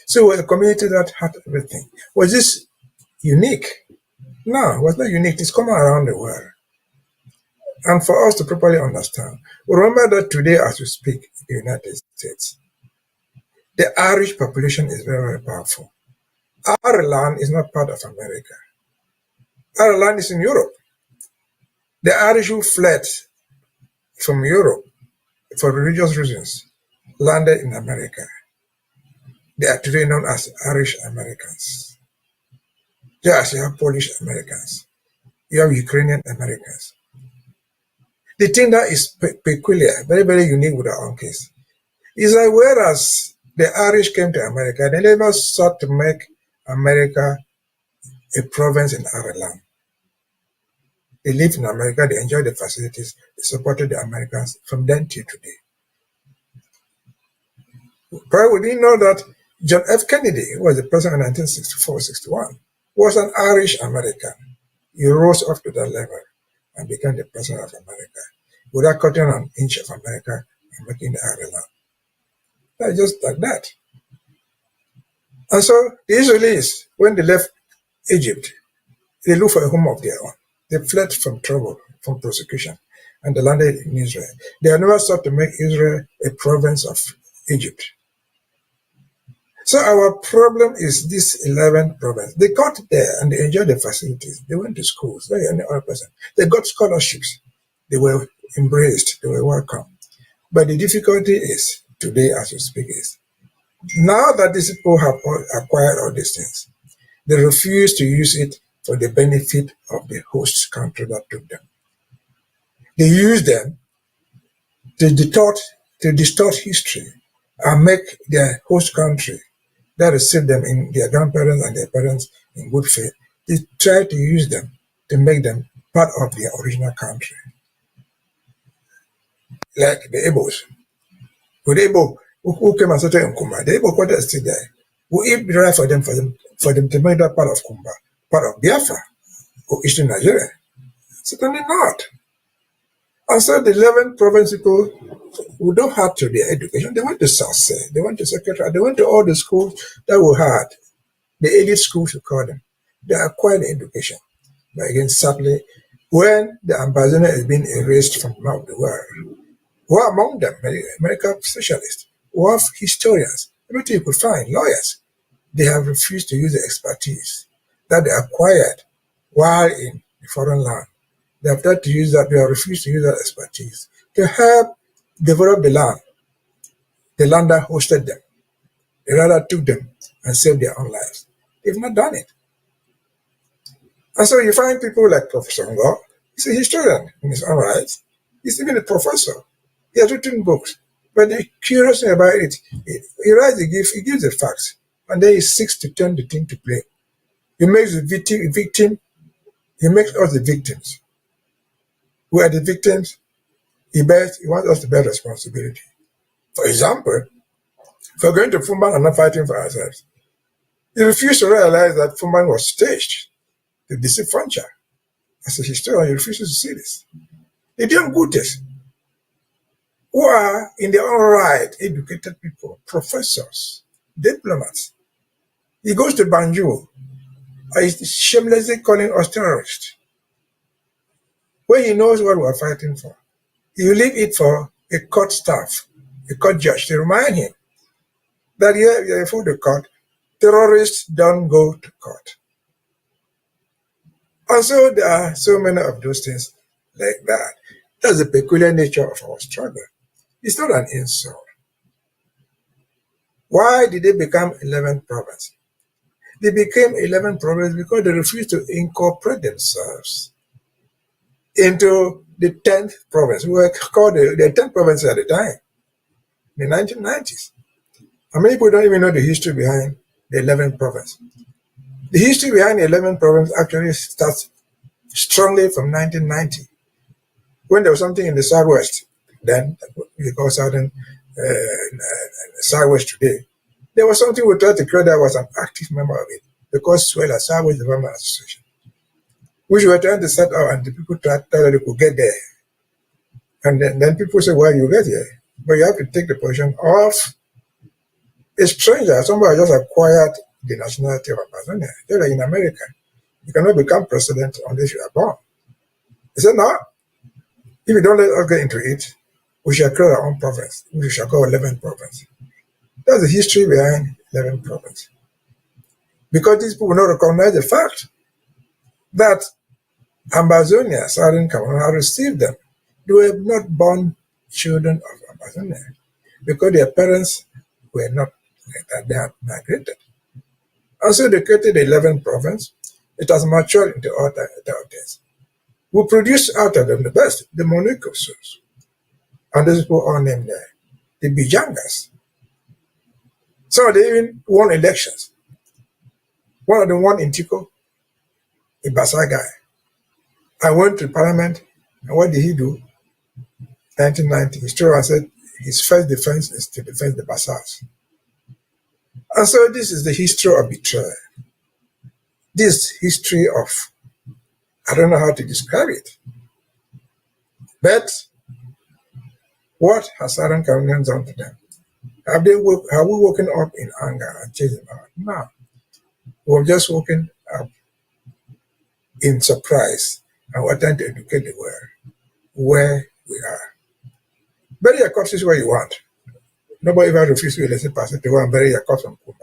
So it was a community that had everything. Was this unique? No, it was not unique. It's common around the world. And for us to properly understand, remember that today as we speak in the United States, the Irish population is very, very powerful. Ireland is not part of America. Ireland is in Europe. The Irish who fled from Europe for religious reasons landed in America. They are today known as Irish Americans. Just you have Polish Americans. You have Ukrainian Americans. The thing that is peculiar, very, very unique with our own case, is that whereas the Irish came to America, they never sought to make America a province in Ireland. They lived in America, they enjoyed the facilities, they supported the Americans from then till today. Probably we didn't know that John F. Kennedy, who was the president in 1964-61, was an Irish American. He rose up to that level and became the president of America without cutting an inch of America and making it Ireland. That's just like that. And so the Israelis, when they left Egypt, they looked for a home of their own. They fled from trouble, from persecution, and they landed in Israel. They had never sought to make Israel a province of Egypt. So our problem is this 11th province. They got there and they enjoyed the facilities. They went to schools, like any other person. They got scholarships. They were embraced. They were welcome. But the difficulty is, today as we speak, is now that these people have acquired all these things, they refuse to use it for the benefit of the host country that took them. They use them to distort history and make their host country that received them in their grandparents and their parents in good faith. They try to use them to make them part of their original country. Like the Igbos. With the Igbo who came and settled in Kumba, the Igbo quarter is still there. Will it be right for them to make that part of Kumba, part of Biafra or Eastern Nigeria? Certainly not. And so the 11 province people who don't have to their education, they went to South, they went to Secretariat, they went to all the schools that we had, the elite schools we call them. They acquired the education. But again, sadly, when the Ambazonia is being erased from the map of the world, who are among them? Medical specialists, who have historians, everything you could find, lawyers. They have refused to use the expertise that they acquired while in the foreign land. They have tried to use that, they have refused to use that expertise to help develop the land that hosted them. They rather took them and saved their own lives. They've not done it. And so you find people like Professor Ngo. He's a historian in his own right. He's even a professor. He has written books. But the curious thing about it, he writes, he gives the facts, and then he seeks to turn the thing to play. He makes the victim, he makes us the victims. We are the victims. He wants us to bear responsibility. For example, if we're going to Fumban and not fighting for ourselves, he refused to realize that Fumban was staged to deceive Frontier. As a historian, he refuses to see this. The young Gutes, who are in their own right educated people, professors, diplomats. He goes to Banjul, he's shamelessly calling us terrorists. When he knows what we're fighting for, he will leave it for a court staff, a court judge to remind him that here, before the court, terrorists don't go to court. And so there are so many of those things like that. That's the peculiar nature of our struggle. It's not an insult. Why did they become 11th province? They became 11th province because they refused to incorporate themselves into the 10th province. We were called the 10th province at the time, in the 1990s. And many people don't even know the history behind the 11th province. The history behind the 11th province actually starts strongly from 1990, when there was something in the Southwest, then we call Southern Southwest today. There was something we tried to create that was an active member of it, because Suela, Southwest Development Association, which we were trying to set up, and the people tried that they could get there. And then people say, well, you get here, but you have to take the position of a stranger, somebody just acquired the nationality of Ambazonia. Just like in America, you cannot become president unless you are born. He said, no, if you don't let us get into it, we shall create our own province, which we shall call 11th province. That's the history behind 11th province. Because these people will not recognize the fact that Ambazonians, Southern Cameroon, have received them. They were not born children of Ambazonia because their parents were not, they had migrated. And so they created the 11th province. It has matured into other things. We produce out of them the best, the Monikosos. And those people all named there, the Bijangas. Some of them even won elections. One of them won in Tico, a Basa guy. I went to parliament, and what did he do? 1990, his story said his first defense is to defend the Basas. And so this is the history of betrayal. This history of, I don't know how to describe it. But what has Southern Cameroonians done to them? Have we woken up in anger and chasing them out? No. We've just woken up in surprise, and we're trying to educate the world where we are. Bury your corpses where you want. Nobody ever refused to a lesson person to go and bury your corpse in Kumba,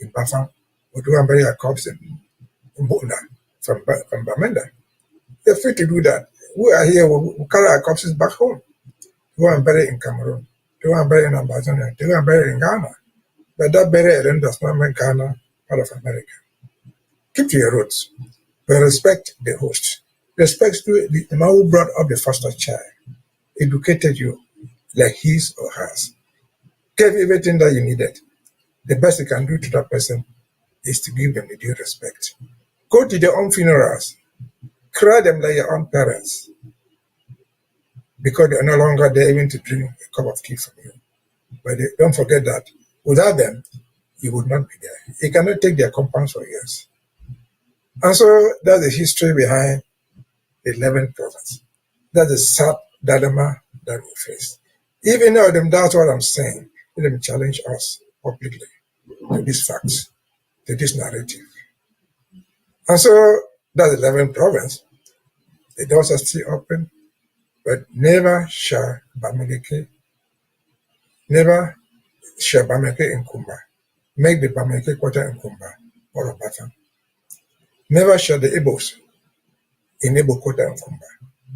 in Bafang, or to go and bury your corpse in Mbunda, from Bamenda. They're free to do that. We are here, we carry our corpses back home. To go and bury it in Cameroon, to go and bury it in Ambazonia, to go and bury it in Ghana. But that burial then does not make Ghana part of America. Keep to your roots, but respect the host. Respect to the man who brought up the foster child, educated you like his or hers, gave everything that you needed. The best you can do to that person is to give them the due respect. Go to their own funerals, cry them like your own parents, because they are no longer there even to drink a cup of tea from you. But don't forget that without them, you would not be there. You cannot take their compounds for years. And so that's the history behind the 11th province. That's the sad dilemma that we face. Even though them doubt what I'm saying, let them challenge us publicly to these facts, to this narrative. And so that's the 11th province. The doors are still open, but never shall Bamileke in Kumba make the Bamileke quarter in Kumba or Obata. Never shall the Igbos in Igbo quarter in Kumba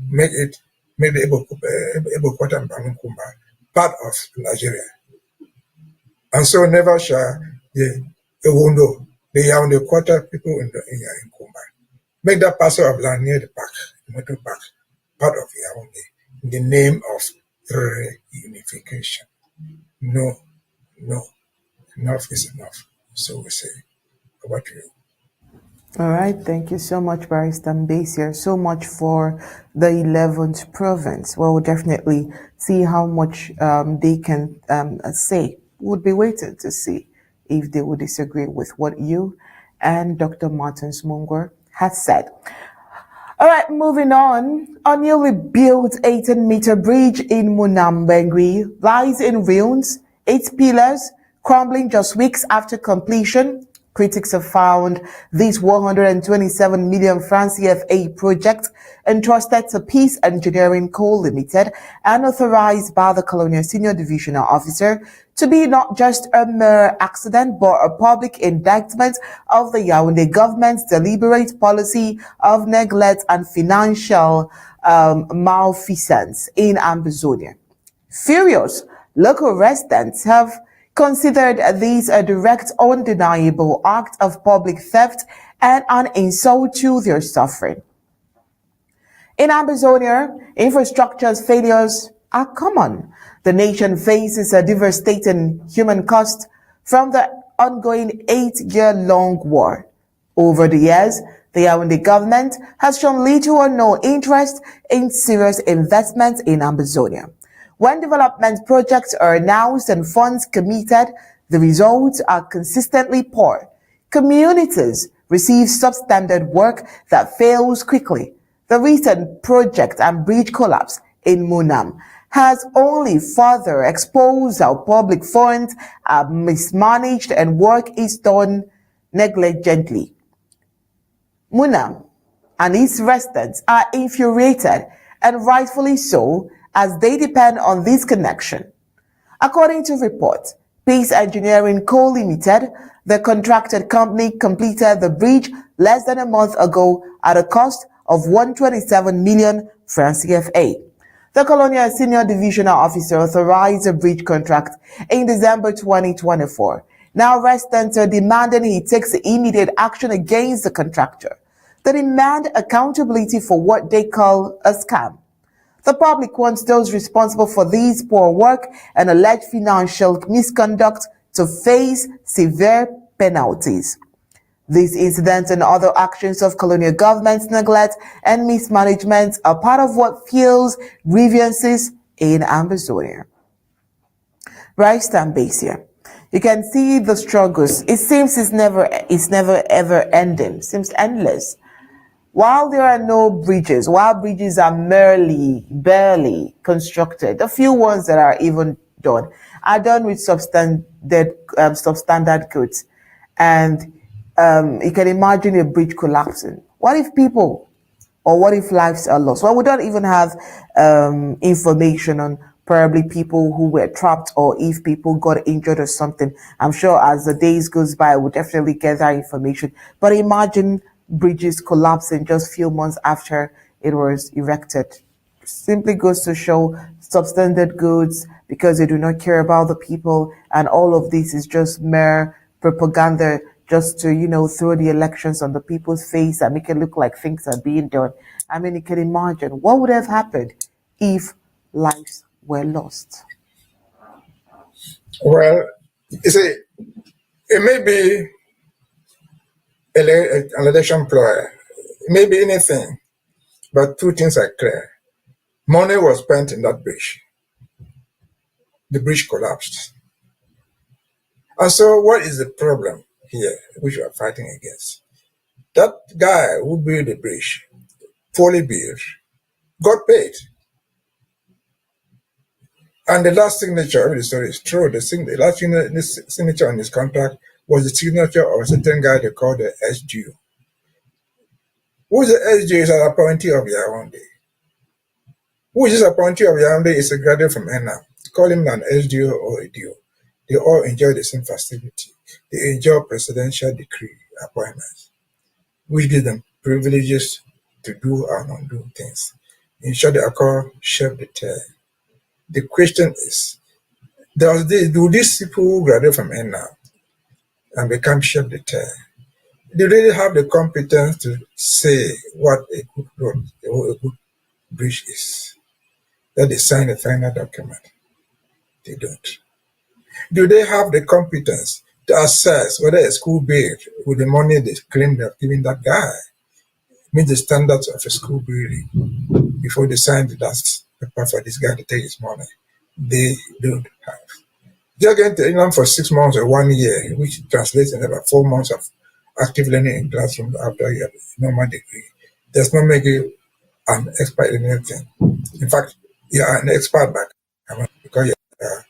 make the Igbo quarter in Kumba part of Nigeria. And so never shall the Ewondo, the Yaoundé quarter people in Kumba make that parcel of land near the park, the motor park, part of Yaoundé in the name of reunification. No, enough is enough. So we say, over to you. All right, thank you so much, Barrister Mbeseha. So much for the 11th province. Well, we'll definitely see how much they can say. We'll be waiting to see if they will disagree with what you and Dr. Martins Mungwer has said. All right, moving on. A newly built 18-meter bridge in Munam, Mbengwi lies in ruins, its pillars crumbling just weeks after completion. Critics have found this 127 million franc CFA project, entrusted to Peace Engineering Co. Limited and authorized by the Colonial Senior Divisional Officer, to be not just a mere accident but a public indictment of the Yaoundé government's deliberate policy of neglect and financial malfeasance in Ambazonia. Furious, local residents have considered this a direct, undeniable act of public theft and an insult to their suffering. In Ambazonia, infrastructure failures are common. The nation faces a devastating human cost from the ongoing 8-year-long war. Over the years, the Yaoundé government has shown little or no interest in serious investments in Ambazonia. When development projects are announced and funds committed, the results are consistently poor. Communities receive substandard work that fails quickly. The recent project and bridge collapse in Munam has only further exposed how public funds are mismanaged and work is done negligently. Munam and its residents are infuriated, and rightfully so, as they depend on this connection. According to reports, Peace Engineering Co. Limited, the contracted company, completed the bridge less than a month ago at a cost of 127 million francs CFA. The Colonial Senior Divisional Officer authorized the bridge contract in December 2024. Now residents are demanding he takes immediate action against the contractor. They demand accountability for what they call a scam. The public wants those responsible for these poor work and alleged financial misconduct to face severe penalties. These incidents and other actions of colonial government's neglect and mismanagement are part of what fuels grievances in Ambazonia. Barrister Mbeseha, you can see the struggles. It seems it's never ever ending. It seems endless. While there are no bridges, while bridges are barely constructed, the few ones that are even done are done with substandard goods. And you can imagine a bridge collapsing. What if lives are lost? Well, we don't even have information on probably people who were trapped or if people got injured or something. I'm sure as the days goes by, we'll definitely get that information. But imagine bridges collapsing just few months after it was erected. Simply goes to show substandard goods because they do not care about the people, and all of this is just mere propaganda just to, throw the elections on the people's face and make it look like things are being done. I mean, you can imagine what would have happened if lives were lost. Well, you see, it may be an election ploy, it may be anything, but two things are clear. Money was spent in that bridge. The bridge collapsed. And so what is the problem here, which we are fighting against? That guy who built the bridge, fully built, got paid. And the last signature of the story is true. The last signature on his contract was the signature of a certain guy they call the SGU. Who is the SJ is an appointee of Yaoundé. Who is this appointee of Yaoundé is a graduate from ENA. Call him an SDO or a DO. They all enjoy the same festivity. They enjoy presidential decree appointments, which give them privileges to do and undo things. In short, they are called chef d'etat. The question is, do these people who graduate from ENA and become chef d'etat, do they really have the competence to say what a good road, a good bridge is? That they sign a final document. They don't. Do they have the competence to assess whether a school build with the money they claim they're giving that guy meets the standards of a school building before they sign the last paper for this guy to take his money? They don't have. They're going to England for 6 months or 1 year, which translates in about 4 months of active learning in classroom after your normal degree. Does not make you an expert in anything. In fact, you are an expert back because you are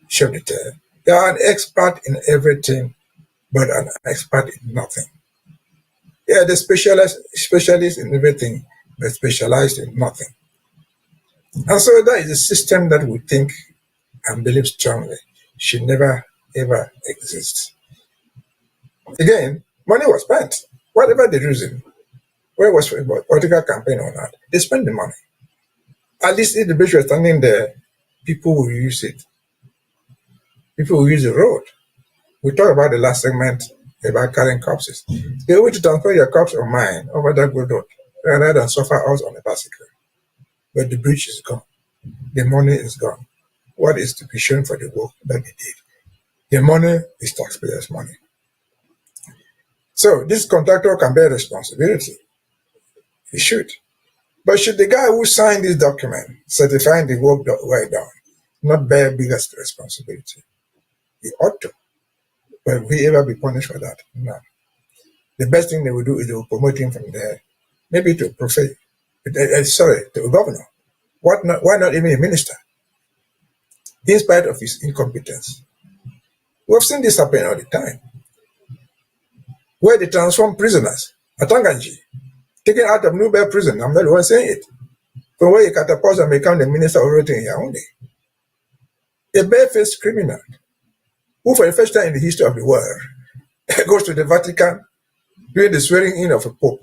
chef d'etat. You are an expert in everything, but an expert in nothing. Yeah, the specialist in everything, but specialized in nothing. And so that is a system that we think and believe strongly should never, ever exist. Again, money was spent. Whatever the reason, whether it was for a political campaign or not, they spent the money. At least if the bridge was standing there, people will use it. People will use the road. We talked about the last segment about carrying corpses. They want to transfer your corpse or mine over that good road rather than suffer us on a bicycle. But the bridge is gone. The money is gone. What is to be shown for the work that they did? The money is taxpayers' money. So this contractor can bear responsibility. He should. But should the guy who signed this document certifying the work well done not bear biggest responsibility? He ought to. But will he ever be punished for that? No. The best thing they will do is they will promote him from there, maybe to a prophet, to a governor. Why not even a minister? In spite of his incompetence. We have seen this happen all the time. Where they transform prisoners, Atanganji, taken out of Nubel prison, I'm not the one saying it, from where he catapults and become the minister of everything in Yaoundé. A bare-faced criminal who for the first time in the history of the world goes to the Vatican during the swearing in of a pope,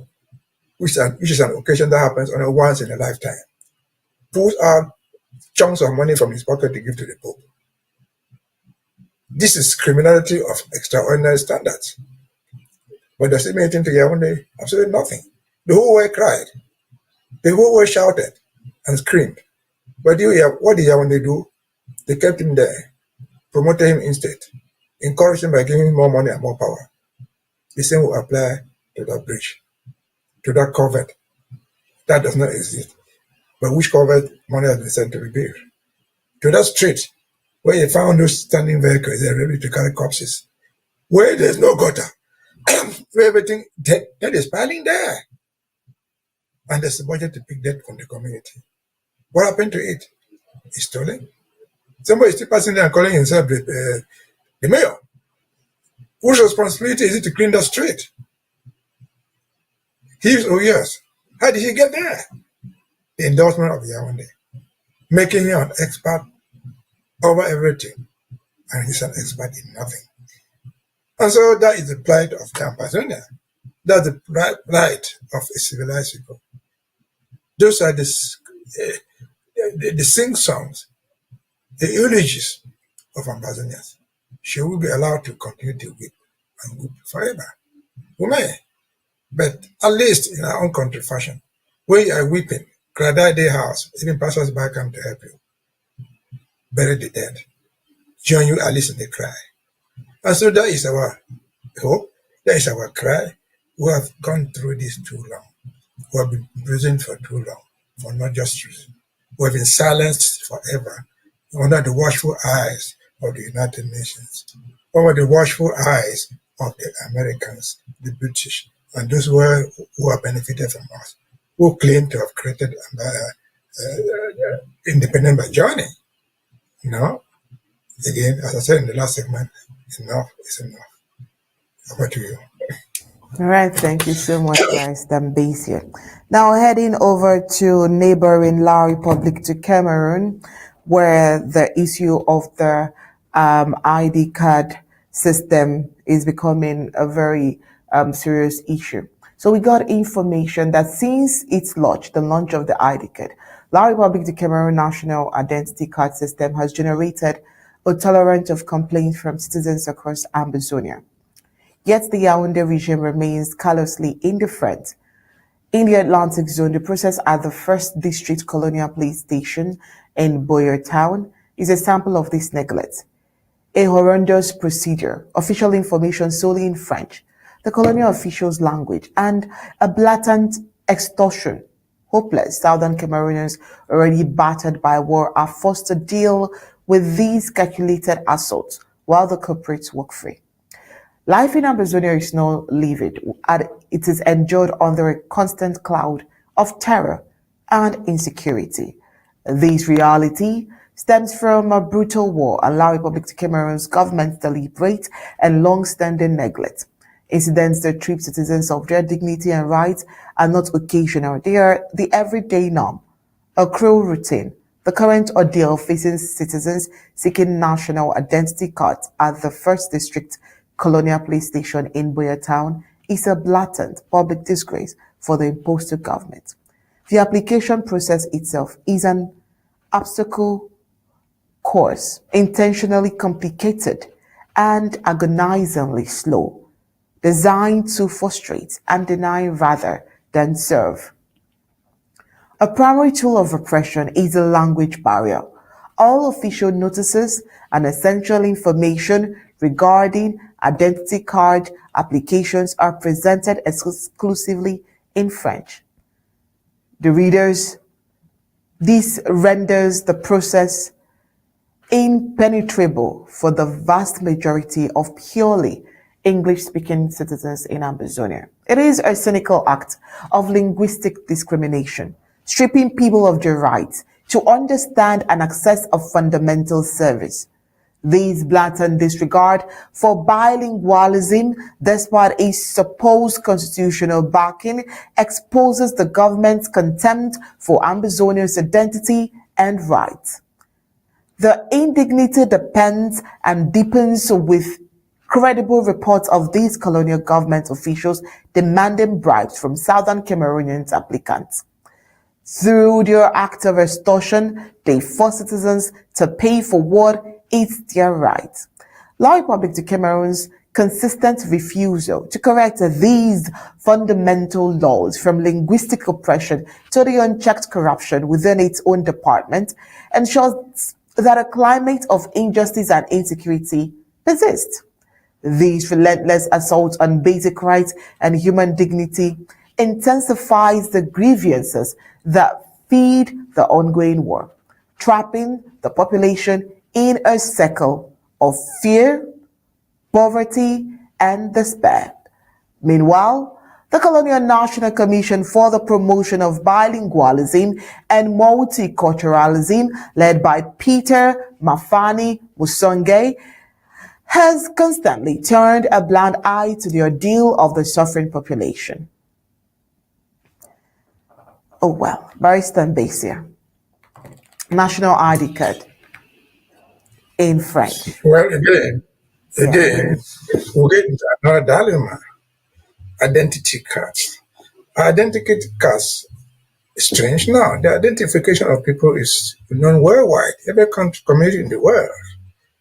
which is an occasion that happens only once in a lifetime, pulls out chunks of money from his pocket to give to the pope. This is criminality of extraordinary standards. But does it mean anything to Yaoundé? Absolutely nothing. The whole world cried. The whole world shouted and screamed. But what did Yaoundé do? They kept him there, promoted him instead, encouraged him by giving him more money and more power. The same will apply to that bridge, to that culvert. That does not exist. But which culvert money has been sent to rebuild? To that street where you found those standing vehicles there ready to carry corpses, where there's no gutter, where everything dead is piling there. And there's a budget to pick that from the community. What happened to it? It's stolen. Somebody is still passing there and calling himself the mayor. Whose responsibility is it to clean the street? His or yours? How did he get there? The endorsement of Yaoundé, making him an expert over everything, and he's an expert in nothing. And so that is the plight of the Ambazonia. That's the plight of a civilized people. Those are the sing songs, the eulogies of Ambazonians. Should we be allowed to continue to weep and weep forever? We may, but at least in our own country fashion, when you are weeping, Kradai Day House, even passers-by come to help you. Bury the dead. Join you at least in the cry. And so that is our hope, that is our cry. We have gone through this too long. We have been imprisoned for too long, for not just reason. We have been silenced forever under the watchful eyes of the United Nations, under the watchful eyes of the Americans, the British, and those who have benefited from us, who claim to have created independent by journey. No, again, as I said in the last segment, enough is enough. Over to you. All right, thank you so much, Barrister Mbeseha. Now heading over to neighboring La Republic to Cameroon, where the issue of the ID card system is becoming a very serious issue. So we got information that since its launch, the launch of the ID card, La Republic to Cameroon National Identity Card System has generated a torrent of complaints from citizens across Ambazonia. Yet the Yaoundé region remains callously indifferent. In the Atlantic Zone, the process at the first district colonial police station in Boyer Town is a sample of this neglect. A horrendous procedure, official information solely in French, the colonial officials' language, and a blatant extortion. Hopeless Southern Cameroonians, already battered by war, are forced to deal with these calculated assaults while the culprits walk free. Life in Ambazonia is not livid, and it is endured under a constant cloud of terror and insecurity. This reality stems from a brutal war and La Republic of Cameroon's government's deliberate and long-standing neglect. Incidents that strip citizens of their dignity and rights are not occasional, they are the everyday norm, a cruel routine. The current ordeal facing citizens seeking national identity cards at the First District Colonial Police Station in Boyer Town is a blatant public disgrace for the impostor government. The application process itself is an obstacle course, intentionally complicated and agonizingly slow, designed to frustrate and deny rather than serve. A primary tool of repression is the language barrier. All official notices and essential information regarding identity card applications are presented exclusively in French. This renders the process impenetrable for the vast majority of purely English-speaking citizens in Ambazonia. It is a cynical act of linguistic discrimination, stripping people of their rights to understand and access a fundamental service. This blatant disregard for bilingualism, despite its supposed constitutional backing, exposes the government's contempt for Ambazonia's identity and rights. The indignity depends and deepens with credible reports of these colonial government officials demanding bribes from Southern Cameroonian applicants. Through their act of extortion, they force citizens to pay for what is their right. La Republic of Cameroon's consistent refusal to correct these fundamental laws, from linguistic oppression to the unchecked corruption within its own department, ensures that a climate of injustice and insecurity persists. These relentless assaults on basic rights and human dignity intensifies the grievances that feed the ongoing war, trapping the population in a cycle of fear, poverty, and despair. Meanwhile, the Colonial National Commission for the Promotion of Bilingualism and Multiculturalism, led by Peter Mafani Musonge, has constantly turned a blind eye to the ordeal of the suffering population. Oh well, Barrister Mbeseha, National ID card in French. Well, again, we get into another dilemma. Identity cards. Identity cards is strange now. The identification of people is known worldwide. Every country, community in the world,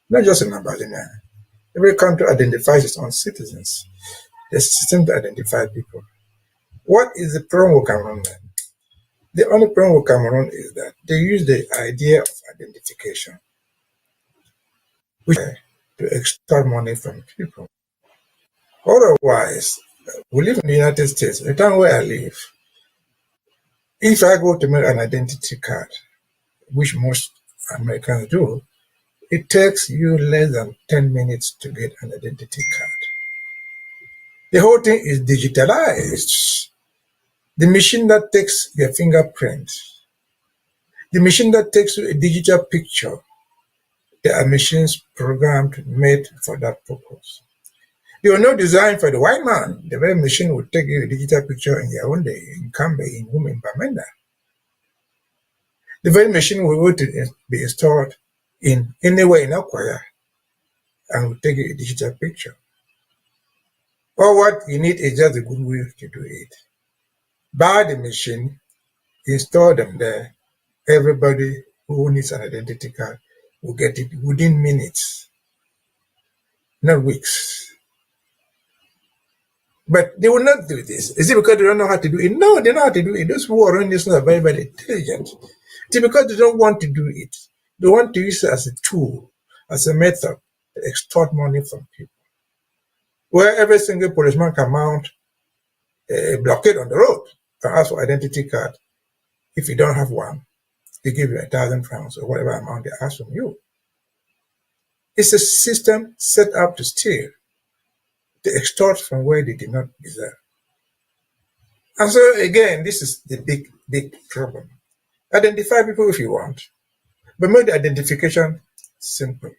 not just in Ambazonia. Every country identifies its own citizens. There's a system to identify people. What is the problem with Cameroon then? The only problem with Cameroon is that they use the idea of identification, which is to extort money from people. Otherwise, we live in the United States, the town where I live. If I go to make an identity card, which most Americans do, it takes you less than 10 minutes to get an identity card. The whole thing is digitalized. The machine that takes your fingerprint, the machine that takes you a digital picture, there are machines programmed, made for that purpose. They were not designed for the white man. The very machine would take you a digital picture in Yaoundé, in Kambe, in Bamenda. The very machine will be installed in anywhere in Akwaya and will take you a digital picture. All what you need is just a good will to do it. Buy the machine, install them there. Everybody who needs an identity card will get it within minutes, not weeks. But they will not do this. Is it because they don't know how to do it? No, they know how to do it. Those who are running this are very, very intelligent. It's because they don't want to do it. They want to use it as a tool, as a method to extort money from people. Where every single policeman can mount a blockade on the road and ask for identity card. If you don't have one, they give you 1,000 francs or whatever amount they ask from you. It's a system set up to steal, to extort from where they did not deserve. And so again, this is the big, big problem. Identify people if you want, but make the identification simple.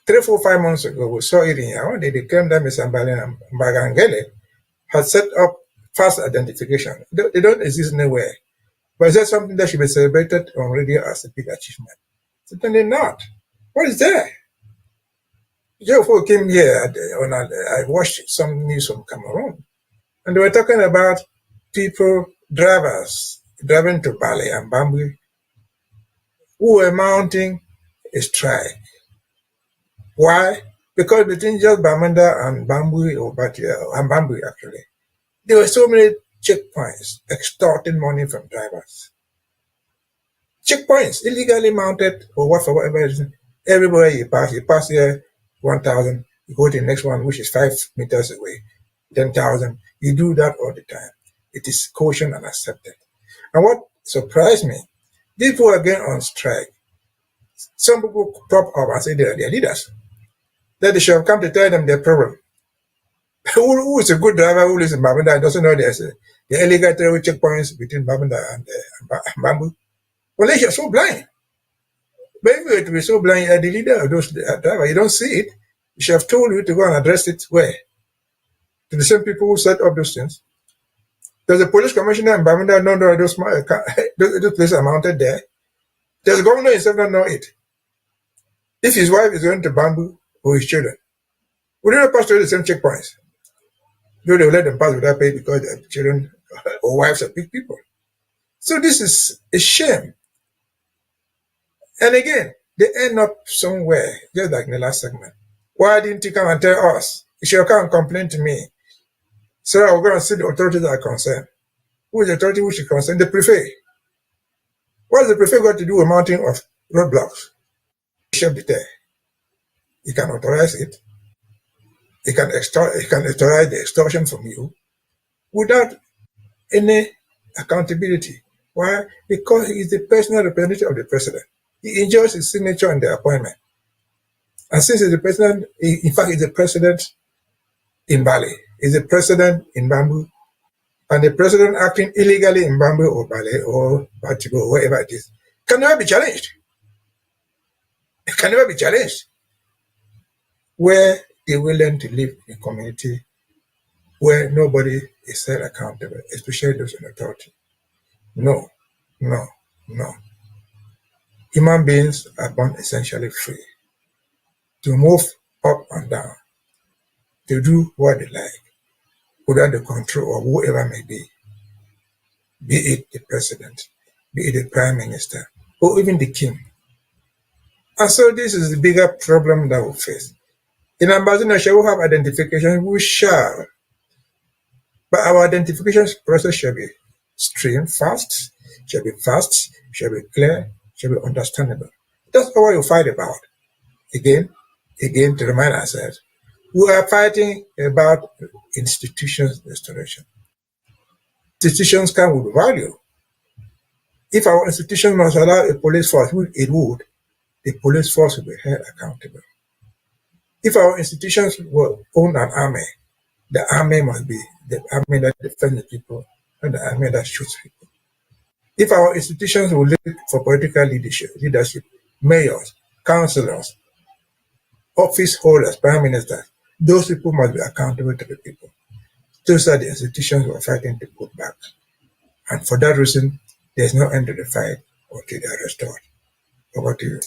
3, 4, 5 months ago, we saw it in Yaoundé. They claimed that Ms. Mbengwi had set up fast identification. They don't exist anywhere. But is that something that should be celebrated on radio as a big achievement? Certainly not. What is there? Just before we came here, I watched some news from Cameroon, and they were talking about people, drivers, driving to Bali and Mbengwi, who were mounting a strike. Why? Because between just Bamenda and Mbengwi, or Mbengwi actually, there were so many checkpoints extorting money from drivers. Checkpoints, illegally mounted, or what for whatever reason. Everywhere you pass here 1,000, you go to the next one, which is 5 meters away, 10,000. You do that all the time. It is cautioned and accepted. And what surprised me, these people are going on strike. Some people pop up and say they are their leaders, that they should have come to tell them their problem. Who is a good driver who lives in Bamenda and doesn't know there's the illegal checkpoints between Bamenda and Mbengwi? Well, they are so blind. But if you were to be so blind, you are the leader of those drivers. You don't see it. You should have told you to go and address it where? To the same people who set up those things. Does the police commissioner in Bamenda know those places are mounted there? Does the governor himself not know it? If his wife is going to Mbengwi or his children, would they not pass through the same checkpoints? No, they will let them pass without pay because their children or wives are big people. So this is a shame. And again, they end up somewhere, just like in the last segment. Why didn't you come and tell us? You should come and complain to me. So I'll go and see the authorities that are concerned. Who is the authority which is concerned? The prefect. What has the prefect got to do with mounting of roadblocks? He should be there. He can authorize it. He can authorize the extortion from you without any accountability. Why? Because he is the personal representative of the president. He enjoys his signature on the appointment. And since he's the president, in fact, he's the president in Bali, he's the president in Mbengwi, and the president acting illegally in Mbengwi or Bali or Batibo or wherever it is, can never be challenged. It can never be challenged. Where they're willing to live in a community where nobody is held accountable, especially those in authority. No, no, no. Human beings are born essentially free to move up and down, to do what they like, without the control of whoever may be it the president, be it the prime minister, or even the king. And so this is the bigger problem that we face. In Ambazonia, shall we have identification? We shall. But our identification process shall be streamed fast, shall be clear, shall be understandable. That's all you fight about. Again, to remind ourselves, we are fighting about institutions restoration. Institutions come with value. If our institution must allow a police force, it would, the police force will be held accountable. If our institutions will own an army, the army must be the army that defends the people and the army that shoots people. If our institutions will look for political leadership, mayors, councillors, office holders, prime ministers, Those people must be accountable to the people. Those are the institutions we're fighting to put back. And for that reason, there's no end to the fight until they are restored. Over to you.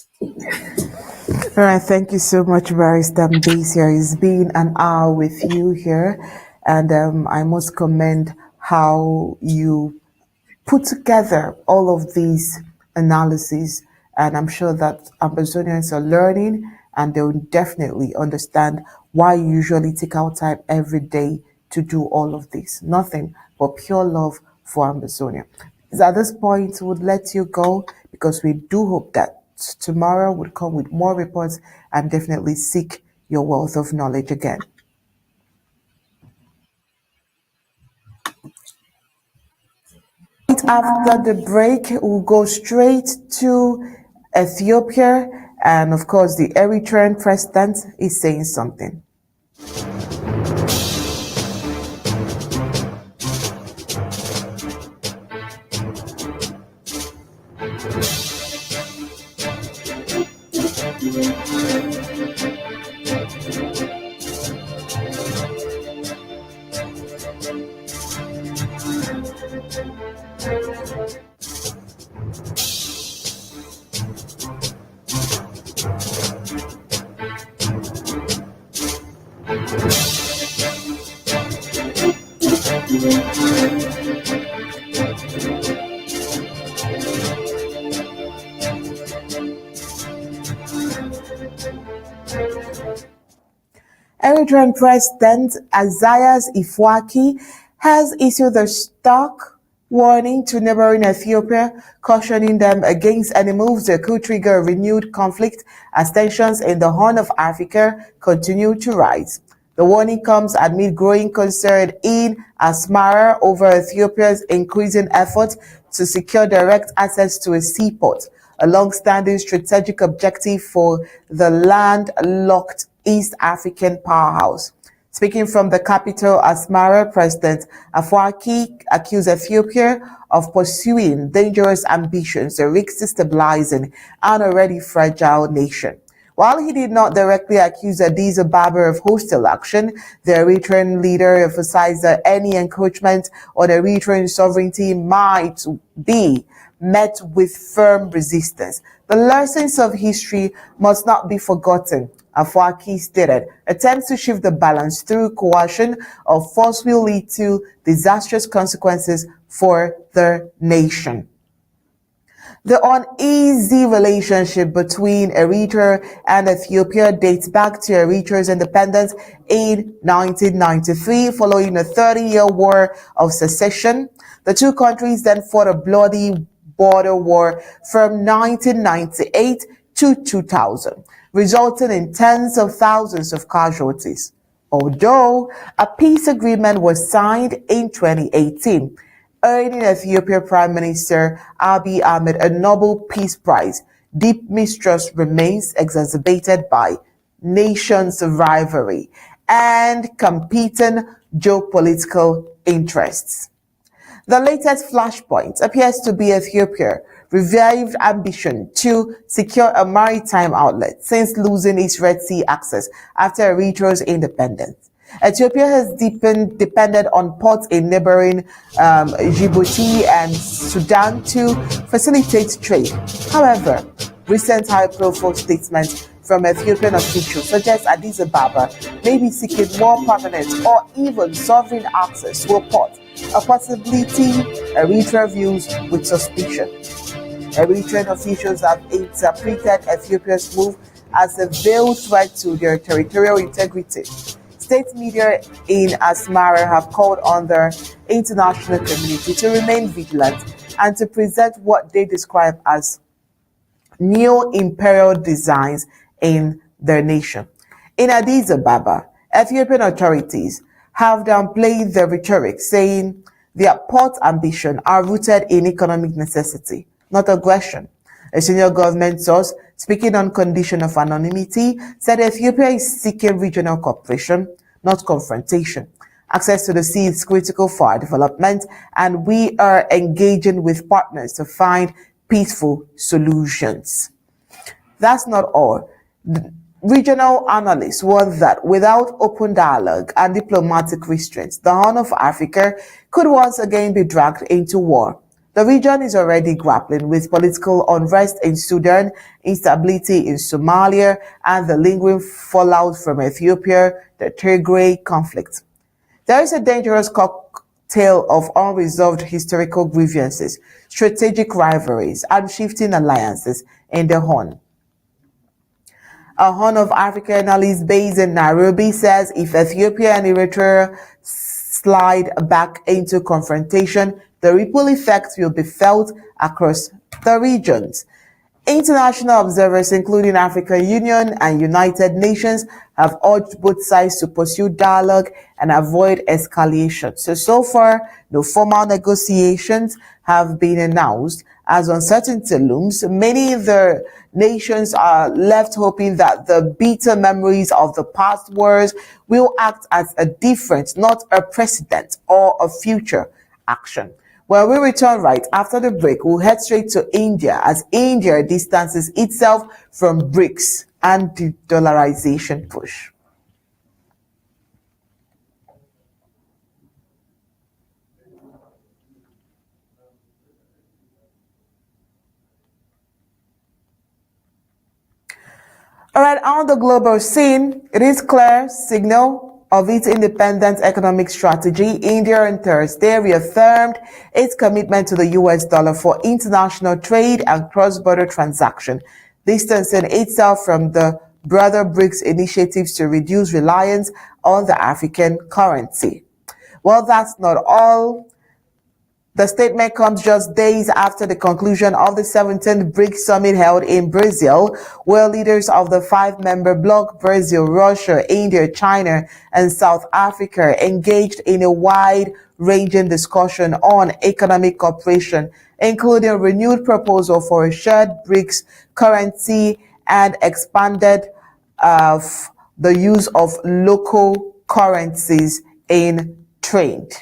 All right, thank you so much, Barrister Mbeseha. It's been an hour with you here, and I must commend how you put together all of these analyses, and I'm sure that Ambazonians are learning, and they will definitely understand why you usually take out time every day to do all of this. Nothing but pure love for Ambazonia. At this point, we would let you go because we do hope that tomorrow would come with more reports and definitely seek your wealth of knowledge again. Right after the break, we'll go straight to Ethiopia, and of course, the Eritrean president is saying something. Eritrean President Isaias Afwerki has issued a stark warning to neighboring Ethiopia, cautioning them against any moves that could trigger a renewed conflict as tensions in the Horn of Africa continue to rise. The warning comes amid growing concern in Asmara over Ethiopia's increasing efforts to secure direct access to a seaport, a long-standing strategic objective for the landlocked East African powerhouse. Speaking from the capital, Asmara, President Afwerki accused Ethiopia of pursuing dangerous ambitions that risk destabilizing an already fragile nation. While he did not directly accuse Addis Ababa of hostile action, the Eritrean leader emphasized that any encroachment on Eritrean sovereignty might be met with firm resistance. The lessons of history must not be forgotten, Afwerki stated. Attempts to shift the balance through coercion or force will lead to disastrous consequences for the nation. The uneasy relationship between Eritrea and Ethiopia dates back to Eritrea's independence in 1993 following a 30-year war of secession. The two countries then fought a bloody border war from 1998 to 2000, resulting in tens of thousands of casualties. Although a peace agreement was signed in 2018, earning Ethiopia Prime Minister Abiy Ahmed a Nobel Peace Prize, deep mistrust remains exacerbated by nations' rivalry and competing geopolitical interests. The latest flashpoint appears to be Ethiopia's revived ambition to secure a maritime outlet since losing its Red Sea access after Eritrea's independence. Ethiopia has depended on ports in neighboring Djibouti and Sudan to facilitate trade. However, recent high-profile statements from Ethiopian officials suggest Addis Ababa may be seeking more permanent or even sovereign access to a port, a possibility Eritrea views with suspicion. Eritrean officials have interpreted Ethiopia's move as a veiled threat to their territorial integrity. State media in Asmara have called on the international community to remain vigilant and to present what they describe as neo-imperial designs in their nation. In Addis Ababa, Ethiopian authorities have downplayed the rhetoric, saying their port ambitions are rooted in economic necessity, not aggression. A senior government source, speaking on condition of anonymity, said Ethiopia is seeking regional cooperation, not confrontation. Access to the sea is critical for our development, and we are engaging with partners to find peaceful solutions. That's not all. Regional analysts warn that without open dialogue and diplomatic restraints, the Horn of Africa could once again be dragged into war. The region is already grappling with political unrest in Sudan, instability in Somalia, and the lingering fallout from Ethiopia, the Tigray conflict. There is a dangerous cocktail of unresolved historical grievances, strategic rivalries, and shifting alliances in the Horn. A Horn of Africa analyst based in Nairobi says if Ethiopia and Eritrea slide back into confrontation, the ripple effects will be felt across the regions. International observers, including African Union and United Nations, have urged both sides to pursue dialogue and avoid escalation. So far, no formal negotiations have been announced. As uncertainty looms, many of the nations are left hoping that the bitter memories of the past wars will act as a difference, not a precedent or a future action. When we return right after the break, we'll head straight to India as India distances itself from BRICS and the dollarization push. All right, on the global scene, it is clear signal of its independent economic strategy. India on Thursday reaffirmed its commitment to the US dollar for international trade and cross-border transaction, distancing itself from the broader BRICS initiatives to reduce reliance on the African currency. Well, that's not all. The statement comes just days after the conclusion of the 17th BRICS summit held in Brazil, where leaders of the five-member bloc, Brazil, Russia, India, China, and South Africa, engaged in a wide-ranging discussion on economic cooperation, including renewed proposal for a shared BRICS currency and expanded the use of local currencies in trade.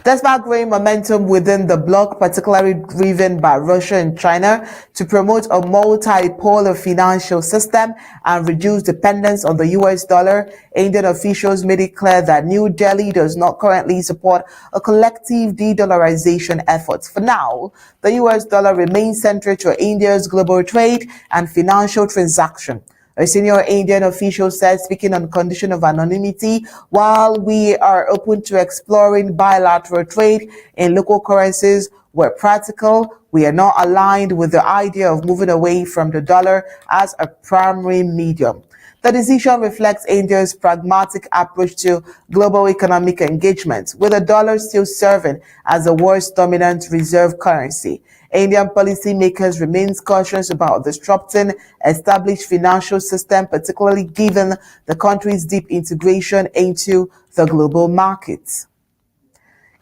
Despite growing momentum within the bloc, particularly driven by Russia and China, to promote a multipolar financial system and reduce dependence on the US dollar, Indian officials made it clear that New Delhi does not currently support a collective de-dollarization effort. For now, the US dollar remains central to India's global trade and financial transaction. A senior Indian official said, speaking on condition of anonymity, while we are open to exploring bilateral trade in local currencies where practical, we are not aligned with the idea of moving away from the dollar as a primary medium. The decision reflects India's pragmatic approach to global economic engagement, with the dollar still serving as the world's dominant reserve currency. Indian policymakers remain cautious about disrupting established financial system, particularly given the country's deep integration into the global markets.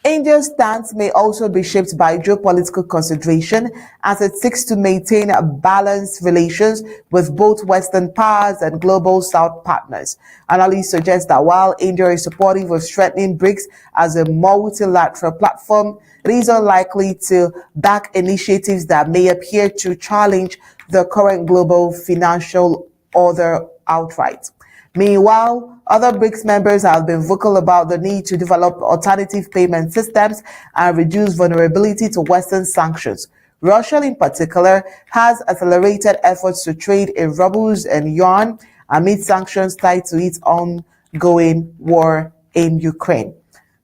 India's stance may also be shaped by geopolitical consideration as it seeks to maintain balanced relations with both Western powers and global South partners. Analysts suggest that while India is supportive of strengthening BRICS as a multilateral platform, it is unlikely to back initiatives that may appear to challenge the current global financial order outright. Meanwhile, other BRICS members have been vocal about the need to develop alternative payment systems and reduce vulnerability to Western sanctions. Russia, in particular, has accelerated efforts to trade in rubles and yuan amid sanctions tied to its ongoing war in Ukraine.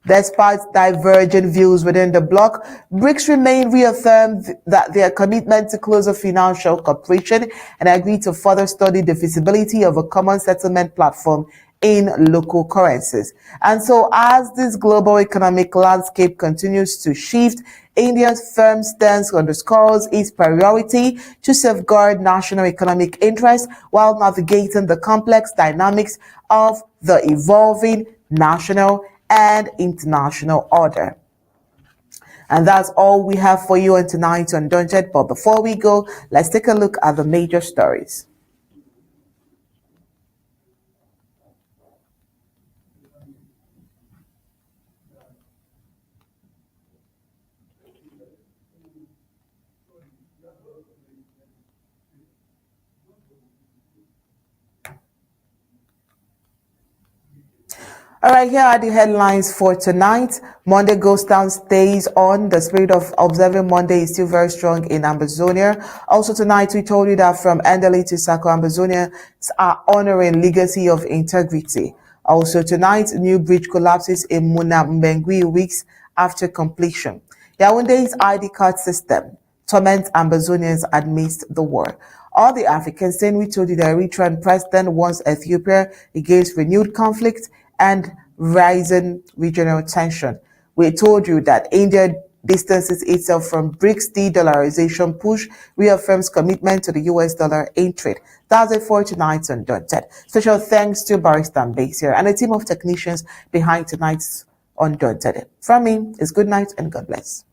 Despite divergent views within the bloc, BRICS remain reaffirmed that their commitment to closer financial cooperation and agree to further study the feasibility of a common settlement platform in local currencies. And so as this global economic landscape continues to shift, India's firm stance underscores its priority to safeguard national economic interests while navigating the complex dynamics of the evolving national and international order. And that's all we have for you on tonight on Undaunted. But before we go, let's take a look at the major stories. All right, here are the headlines for tonight. Monday Ghost Town stays on. The spirit of observing Monday is still very strong in Ambazonia. Also tonight, we told you that from Endeley to Sako, Ambazonians are honoring legacy of integrity. Also tonight, new bridge collapses in Munam, Mbengwi weeks after completion. Yaounde's ID card system torments Ambazonians amidst the war. All the Africans saying we told you the Eritrean president wants Ethiopia against renewed conflict and rising regional tension. We told you that India distances itself from BRICS de-dollarization push, reaffirms commitment to the US dollar in trade. That's it for tonight's Undaunted. Special thanks to Barrister Mbeseha and a team of technicians behind tonight's Undaunted. From me, it's good night and God bless.